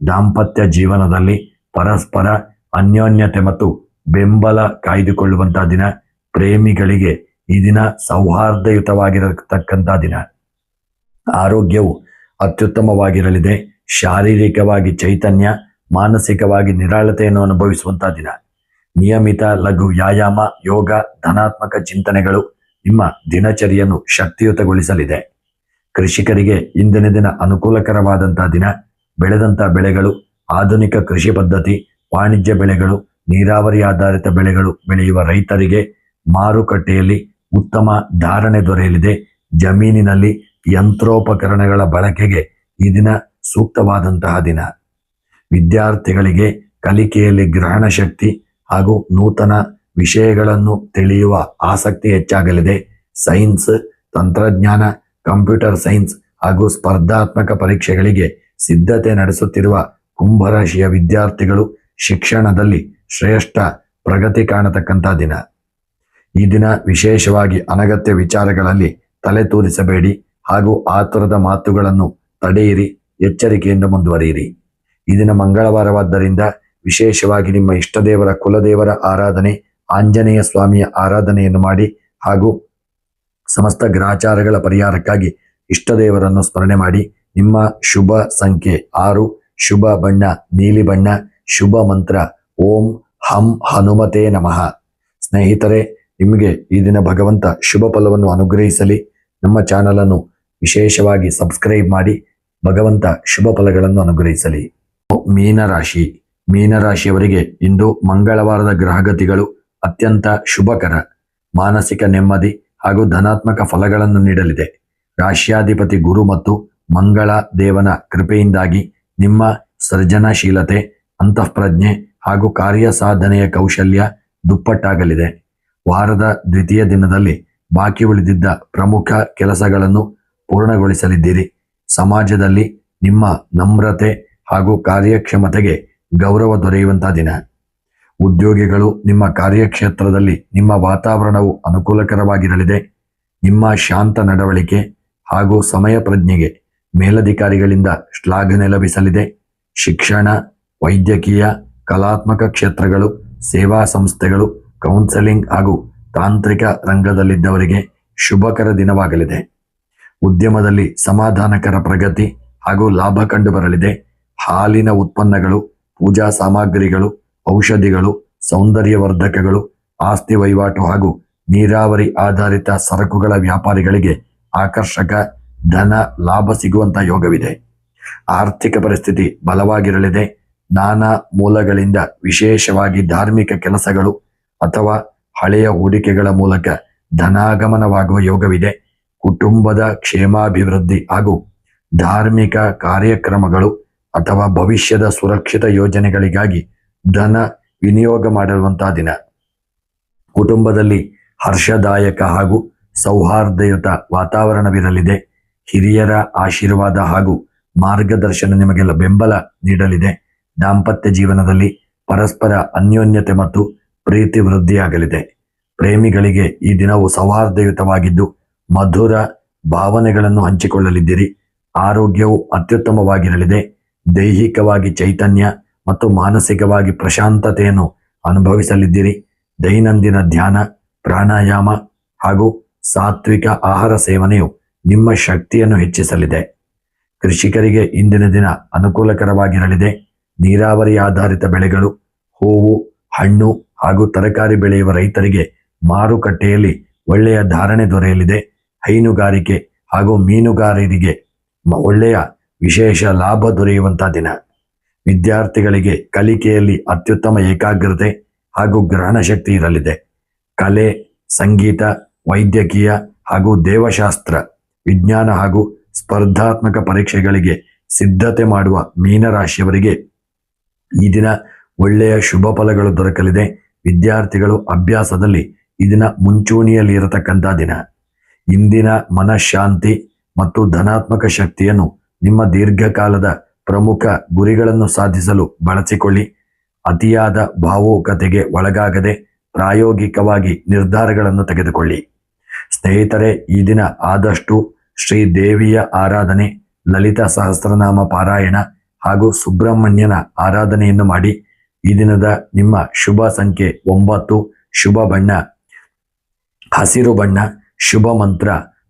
Speaker 1: ದಾಂಪತ್ಯ ಜೀವನದಲ್ಲಿ ಪರಸ್ಪರ ಅನ್ಯೋನ್ಯತೆ ಮತ್ತು ಬೆಂಬಲ ಕಾಯ್ದುಕೊಳ್ಳುವಂತಹ ದಿನ. ಪ್ರೇಮಿಗಳಿಗೆ ಈ ದಿನ ಸೌಹಾರ್ದಯುತವಾಗಿರತಕ್ಕಂಥ ದಿನ. ಆರೋಗ್ಯವು ಅತ್ಯುತ್ತಮವಾಗಿರಲಿದೆ. ಶಾರೀರಿಕವಾಗಿ ಚೈತನ್ಯ, ಮಾನಸಿಕವಾಗಿ ನಿರಾಳತೆಯನ್ನು ಅನುಭವಿಸುವಂತಹ ದಿನ. ನಿಯಮಿತ ಲಘು ವ್ಯಾಯಾಮ, ಯೋಗ, ಧನಾತ್ಮಕ ಚಿಂತನೆಗಳು ನಿಮ್ಮ ದಿನಚರಿಯನ್ನು ಶಕ್ತಿಯುತಗೊಳಿಸಲಿದೆ. ಕೃಷಿಕರಿಗೆ ಇಂದಿನ ದಿನ ಅನುಕೂಲಕರವಾದಂತಹ ದಿನ. ಬೆಳೆದಂತಹ ಬೆಳೆಗಳು, ಆಧುನಿಕ ಕೃಷಿ ಪದ್ಧತಿ, ವಾಣಿಜ್ಯ ಬೆಳೆಗಳು, ನೀರಾವರಿ ಆಧಾರಿತ ಬೆಳೆಗಳು ಬೆಳೆಯುವ ರೈತರಿಗೆ ಮಾರುಕಟ್ಟೆಯಲ್ಲಿ ಉತ್ತಮ ಧಾರಣೆ ದೊರೆಯಲಿದೆ. ಜಮೀನಿನಲ್ಲಿ ಯಂತ್ರೋಪಕರಣಗಳ ಬಳಕೆಗೆ ಈ ದಿನ ಸೂಕ್ತವಾದಂತಹ ದಿನ. ವಿದ್ಯಾರ್ಥಿಗಳಿಗೆ ಕಲಿಕೆಯಲ್ಲಿ ಗ್ರಹಣ ಶಕ್ತಿ ಹಾಗೂ ನೂತನ ವಿಷಯಗಳನ್ನು ತಿಳಿಯುವ ಆಸಕ್ತಿ ಹೆಚ್ಚಾಗಲಿದೆ. ಸೈನ್ಸ್, ತಂತ್ರಜ್ಞಾನ, ಕಂಪ್ಯೂಟರ್ ಸೈನ್ಸ್ ಹಾಗೂ ಸ್ಪರ್ಧಾತ್ಮಕ ಪರೀಕ್ಷೆಗಳಿಗೆ ಸಿದ್ಧತೆ ನಡೆಸುತ್ತಿರುವ ಕುಂಭರಾಶಿಯ ವಿದ್ಯಾರ್ಥಿಗಳು ಶಿಕ್ಷಣದಲ್ಲಿ ಶ್ರೇಷ್ಠ ಪ್ರಗತಿ ಕಾಣತಕ್ಕಂಥ ದಿನ. ಈ ದಿನ ವಿಶೇಷವಾಗಿ ಅನಗತ್ಯ ವಿಚಾರಗಳಲ್ಲಿ ತಲೆ ತೂರಿಸಬೇಡಿ ಹಾಗೂ ಆತುರದ ಮಾತುಗಳನ್ನು ತಡೆಯಿರಿ. ಎಚ್ಚರಿಕೆಯಿಂದ ಮುಂದುವರಿಯಿರಿ. ಈ ದಿನ ಮಂಗಳವಾರವಾದ್ದರಿಂದ ವಿಶೇಷವಾಗಿ ನಿಮ್ಮ ಇಷ್ಟದೇವರ ಕುಲದೇವರ ಆರಾಧನೆ, ಆಂಜನೇಯ ಸ್ವಾಮಿಯ ಆರಾಧನೆಯನ್ನು ಮಾಡಿ ಹಾಗೂ ಸಮಸ್ತ ಗ್ರಹಚಾರಗಳ ಪರಿಹಾರಕ್ಕಾಗಿ ಇಷ್ಟದೇವರನ್ನು ಸ್ಮರಣೆ ಮಾಡಿ. ನಿಮ್ಮ ಶುಭ ಸಂಖ್ಯೆ 6, ಶುಭ ಬಣ್ಣ ನೀಲಿ ಬಣ್ಣ, ಶುಭ ಮಂತ್ರ ಓಂ ಹಂ ಹನುಮತೆ ನಮಃ. ಸ್ನೇಹಿತರೆ, ನಿಮಗೆ ಈ ದಿನ ಭಗವಂತ ಶುಭ ಫಲವನ್ನು ಅನುಗ್ರಹಿಸಲಿ. ನಮ್ಮ ಚಾನಲನ್ನು ವಿಶೇಷವಾಗಿ ಸಬ್ಸ್ಕ್ರೈಬ್ ಮಾಡಿ. ಭಗವಂತ ಶುಭ ಫಲಗಳನ್ನು ಅನುಗ್ರಹಿಸಲಿ. ಮೀನರಾಶಿ. ಮೀನರಾಶಿಯವರಿಗೆ ಇಂದು ಮಂಗಳವಾರದ ಗ್ರಹಗತಿಗಳು ಅತ್ಯಂತ ಶುಭಕರ. ಮಾನಸಿಕ ನೆಮ್ಮದಿ ಹಾಗೂ ಧನಾತ್ಮಕ ಫಲಗಳನ್ನು ನೀಡಲಿದೆ. ರಾಶ್ಯಾಧಿಪತಿ ಗುರು ಮತ್ತು ಮಂಗಳ ದೇವನ ಕೃಪೆಯಿಂದಾಗಿ ನಿಮ್ಮ ಸೃಜನಶೀಲತೆ, ಅಂತಃಪ್ರಜ್ಞೆ ಹಾಗೂ ಕಾರ್ಯ ಸಾಧನೆಯ ಕೌಶಲ್ಯ ದುಪ್ಪಟ್ಟಾಗಲಿದೆ. ವಾರದ ದ್ವಿತೀಯ ದಿನದಲ್ಲಿ ಬಾಕಿ ಉಳಿದಿದ್ದ ಪ್ರಮುಖ ಕೆಲಸಗಳನ್ನು ಪೂರ್ಣಗೊಳಿಸಲಿದ್ದೀರಿ. ಸಮಾಜದಲ್ಲಿ ನಿಮ್ಮ ನಮ್ರತೆ ಹಾಗೂ ಕಾರ್ಯಕ್ಷಮತೆಗೆ ಗೌರವ ದೊರೆಯುವಂತಹ ದಿನ. ಉದ್ಯೋಗಿಗಳು ನಿಮ್ಮ ಕಾರ್ಯಕ್ಷೇತ್ರದಲ್ಲಿ ನಿಮ್ಮ ವಾತಾವರಣವು ಅನುಕೂಲಕರವಾಗಿರಲಿದೆ. ನಿಮ್ಮ ಶಾಂತ ನಡವಳಿಕೆ ಹಾಗೂ ಸಮಯ ಪ್ರಜ್ಞೆಗೆ ಮೇಲಧಿಕಾರಿಗಳಿಂದ ಶ್ಲಾಘನೆ ಲಭಿಸಲಿದೆ. ಶಿಕ್ಷಣ, ವೈದ್ಯಕೀಯ, ಕಲಾತ್ಮಕ ಕ್ಷೇತ್ರಗಳು, ಸೇವಾ ಸಂಸ್ಥೆಗಳು, ಕೌನ್ಸೆಲಿಂಗ್ ಹಾಗೂ ತಾಂತ್ರಿಕ ರಂಗದಲ್ಲಿದ್ದವರಿಗೆ ಶುಭಕರ ದಿನವಾಗಲಿದೆ. ಉದ್ಯಮದಲ್ಲಿ ಸಮಾಧಾನಕರ ಪ್ರಗತಿ ಹಾಗೂ ಲಾಭ ಕಂಡು ಬರಲಿದೆ. ಹಾಲಿನ ಉತ್ಪನ್ನಗಳು, ಪೂಜಾ ಸಾಮಗ್ರಿಗಳು, ಔಷಧಿಗಳು, ಸೌಂದರ್ಯವರ್ಧಕಗಳು, ಆಸ್ತಿ ವಹಿವಾಟು ಹಾಗೂ ನೀರಾವರಿ ಆಧಾರಿತ ಸರಕುಗಳ ವ್ಯಾಪಾರಿಗಳಿಗೆ ಆಕರ್ಷಕ ಧನ ಲಾಭ ಸಿಗುವಂತ ಯೋಗವಿದೆ. ಆರ್ಥಿಕ ಪರಿಸ್ಥಿತಿ ಬಲವಾಗಿರಲಿದೆ. ನಾನಾ ಮೂಲಗಳಿಂದ ವಿಶೇಷವಾಗಿ ಧಾರ್ಮಿಕ ಕೆಲಸಗಳು ಅಥವಾ ಹಳೆಯ ಹೂಡಿಕೆಗಳ ಮೂಲಕ ಧನಾಗಮನವಾಗುವ ಯೋಗವಿದೆ. ಕುಟುಂಬದ ಕ್ಷೇಮಾಭಿವೃದ್ಧಿ ಹಾಗೂ ಧಾರ್ಮಿಕ ಕಾರ್ಯಕ್ರಮಗಳು ಅಥವಾ ಭವಿಷ್ಯದ ಸುರಕ್ಷಿತ ಯೋಜನೆಗಳಿಗಾಗಿ ಧನ ವಿನಿಯೋಗ ಮಾಡಿರುವಂತಹ ದಿನ. ಕುಟುಂಬದಲ್ಲಿ ಹರ್ಷದಾಯಕ ಹಾಗೂ ಸೌಹಾರ್ದಯುತ ವಾತಾವರಣವಿರಲಿದೆ. ಹಿರಿಯರ ಆಶೀರ್ವಾದ ಹಾಗೂ ಮಾರ್ಗದರ್ಶನ ನಿಮಗೆಲ್ಲ ಬೆಂಬಲ ನೀಡಲಿದೆ. ದಾಂಪತ್ಯ ಜೀವನದಲ್ಲಿ ಪರಸ್ಪರ ಅನ್ಯೋನ್ಯತೆ ಮತ್ತು ಪ್ರೀತಿ ವೃದ್ಧಿಯಾಗಲಿದೆ. ಪ್ರೇಮಿಗಳಿಗೆ ಈ ದಿನವು ಸೌಹಾರ್ದಯುತವಾಗಿದ್ದು ಮಧುರ ಭಾವನೆಗಳನ್ನು ಹಂಚಿಕೊಳ್ಳಲಿದ್ದೀರಿ. ಆರೋಗ್ಯವು ಅತ್ಯುತ್ತಮವಾಗಿರಲಿದೆ. ದೈಹಿಕವಾಗಿ ಚೈತನ್ಯ ಮತ್ತು ಮಾನಸಿಕವಾಗಿ ಪ್ರಶಾಂತತೆಯನ್ನು ಅನುಭವಿಸಲಿದ್ದೀರಿ. ದೈನಂದಿನ ಧ್ಯಾನ, ಪ್ರಾಣಾಯಾಮ ಹಾಗೂ ಸಾತ್ವಿಕ ಆಹಾರ ಸೇವನೆಯು ನಿಮ್ಮ ಶಕ್ತಿಯನ್ನು ಹೆಚ್ಚಿಸಲಿದೆ. ಕೃಷಿಕರಿಗೆ ಇಂದಿನ ದಿನ ಅನುಕೂಲಕರವಾಗಿರಲಿದೆ. ನೀರಾವರಿ ಆಧಾರಿತ ಬೆಳೆಗಳು, ಹೂವು, ಹಣ್ಣು ಹಾಗೂ ತರಕಾರಿ ಬೆಳೆಯುವ ರೈತರಿಗೆ ಮಾರುಕಟ್ಟೆಯಲ್ಲಿ ಒಳ್ಳೆಯ ಧಾರಣೆ ದೊರೆಯಲಿದೆ. ಹೈನುಗಾರಿಕೆ ಹಾಗೂ ಮೀನುಗಾರರಿಗೆ ಒಳ್ಳೆಯ ವಿಶೇಷ ಲಾಭ ದೊರೆಯುವಂತಹ ದಿನ. ವಿದ್ಯಾರ್ಥಿಗಳಿಗೆ ಕಲಿಕೆಯಲ್ಲಿ ಅತ್ಯುತ್ತಮ ಏಕಾಗ್ರತೆ ಹಾಗೂ ಗ್ರಹಣ ಶಕ್ತಿ ಇರಲಿದೆ. ಕಲೆ, ಸಂಗೀತ, ವೈದ್ಯಕೀಯ ಹಾಗೂ ದೇವಶಾಸ್ತ್ರ, ವಿಜ್ಞಾನ ಹಾಗೂ ಸ್ಪರ್ಧಾತ್ಮಕ ಪರೀಕ್ಷೆಗಳಿಗೆ ಸಿದ್ಧತೆ ಮಾಡುವ ಮೀನರಾಶಿಯವರಿಗೆ ಈ ದಿನ ಒಳ್ಳೆಯ ಶುಭ ಫಲಗಳು ದೊರಕಲಿದೆ. ವಿದ್ಯಾರ್ಥಿಗಳು ಅಭ್ಯಾಸದಲ್ಲಿ ಈ ದಿನ ಮುಂಚೂಣಿಯಲ್ಲಿ ಇರತಕ್ಕಂಥ ದಿನ. ಇಂದಿನ ಮನಃಶಾಂತಿ ಮತ್ತು ಧನಾತ್ಮಕ ಶಕ್ತಿಯನ್ನು ನಿಮ್ಮ ದೀರ್ಘಕಾಲದ ಪ್ರಮುಖ ಗುರಿಗಳನ್ನು ಸಾಧಿಸಲು ಬಳಸಿಕೊಳ್ಳಿ. ಅತಿಯಾದ ಭಾವುಕತೆಗೆ ಒಳಗಾಗದೆ ಪ್ರಾಯೋಗಿಕವಾಗಿ ನಿರ್ಧಾರಗಳನ್ನು ತೆಗೆದುಕೊಳ್ಳಿ. ಸ್ನೇಹಿತರೆ, ಈ ದಿನ ಆದಷ್ಟು ಶ್ರೀ ದೇವಿಯ ಆರಾಧನೆ, ಲಲಿತಾ ಸಹಸ್ರನಾಮ ಪಾರಾಯಣ ಹಾಗೂ ಸುಬ್ರಹ್ಮಣ್ಯನ ಆರಾಧನೆಯನ್ನು ಮಾಡಿ. ಈ ದಿನದ ನಿಮ್ಮ ಶುಭ ಸಂಖ್ಯೆ 9, ಶುಭ ಬಣ್ಣ ಹಸಿರು ಬಣ್ಣ, ಶುಭ ಮಂತ್ರ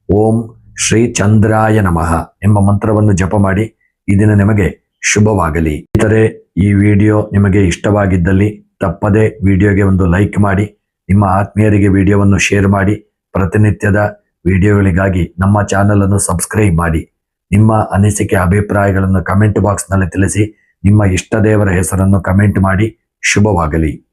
Speaker 1: ಓಂ ಶ್ರೀ ಚಂದ್ರಾಯ ನಮಃ ಎಂಬ ಮಂತ್ರವನ್ನು ಜಪ ಮಾಡಿ. ಈ ದಿನ ನಿಮಗೆ ಶುಭವಾಗಲಿ. ಸ್ನೇಹಿತರೆ, ಈ ವಿಡಿಯೋ ನಿಮಗೆ ಇಷ್ಟವಾಗಿದ್ದಲ್ಲಿ ತಪ್ಪದೆ ವಿಡಿಯೋಗೆ ಒಂದು ಲೈಕ್ ಮಾಡಿ, ನಿಮ್ಮ ಆತ್ಮೀಯರಿಗೆ ವಿಡಿಯೋವನ್ನು ಶೇರ್ ಮಾಡಿ. ಪ್ರತಿನಿತ್ಯದ ವಿಡಿಯೋಗಳಿಗಾಗಿ ನಮ್ಮ ಚಾನಲ್ ಅನ್ನು ಸಬ್ಸ್ಕ್ರೈಬ್ ಮಾಡಿ. ನಿಮ್ಮ ಅನಿಸಿಕೆ ಅಭಿಪ್ರಾಯಗಳನ್ನು ಕಮೆಂಟ್ ಬಾಕ್ಸ್ನಲ್ಲಿ ತಿಳಿಸಿ. ನಿಮ್ಮ ಇಷ್ಟ ದೇವರ ಹೆಸರನ್ನು ಕಮೆಂಟ್ ಮಾಡಿ. ಶುಭವಾಗಲಿ.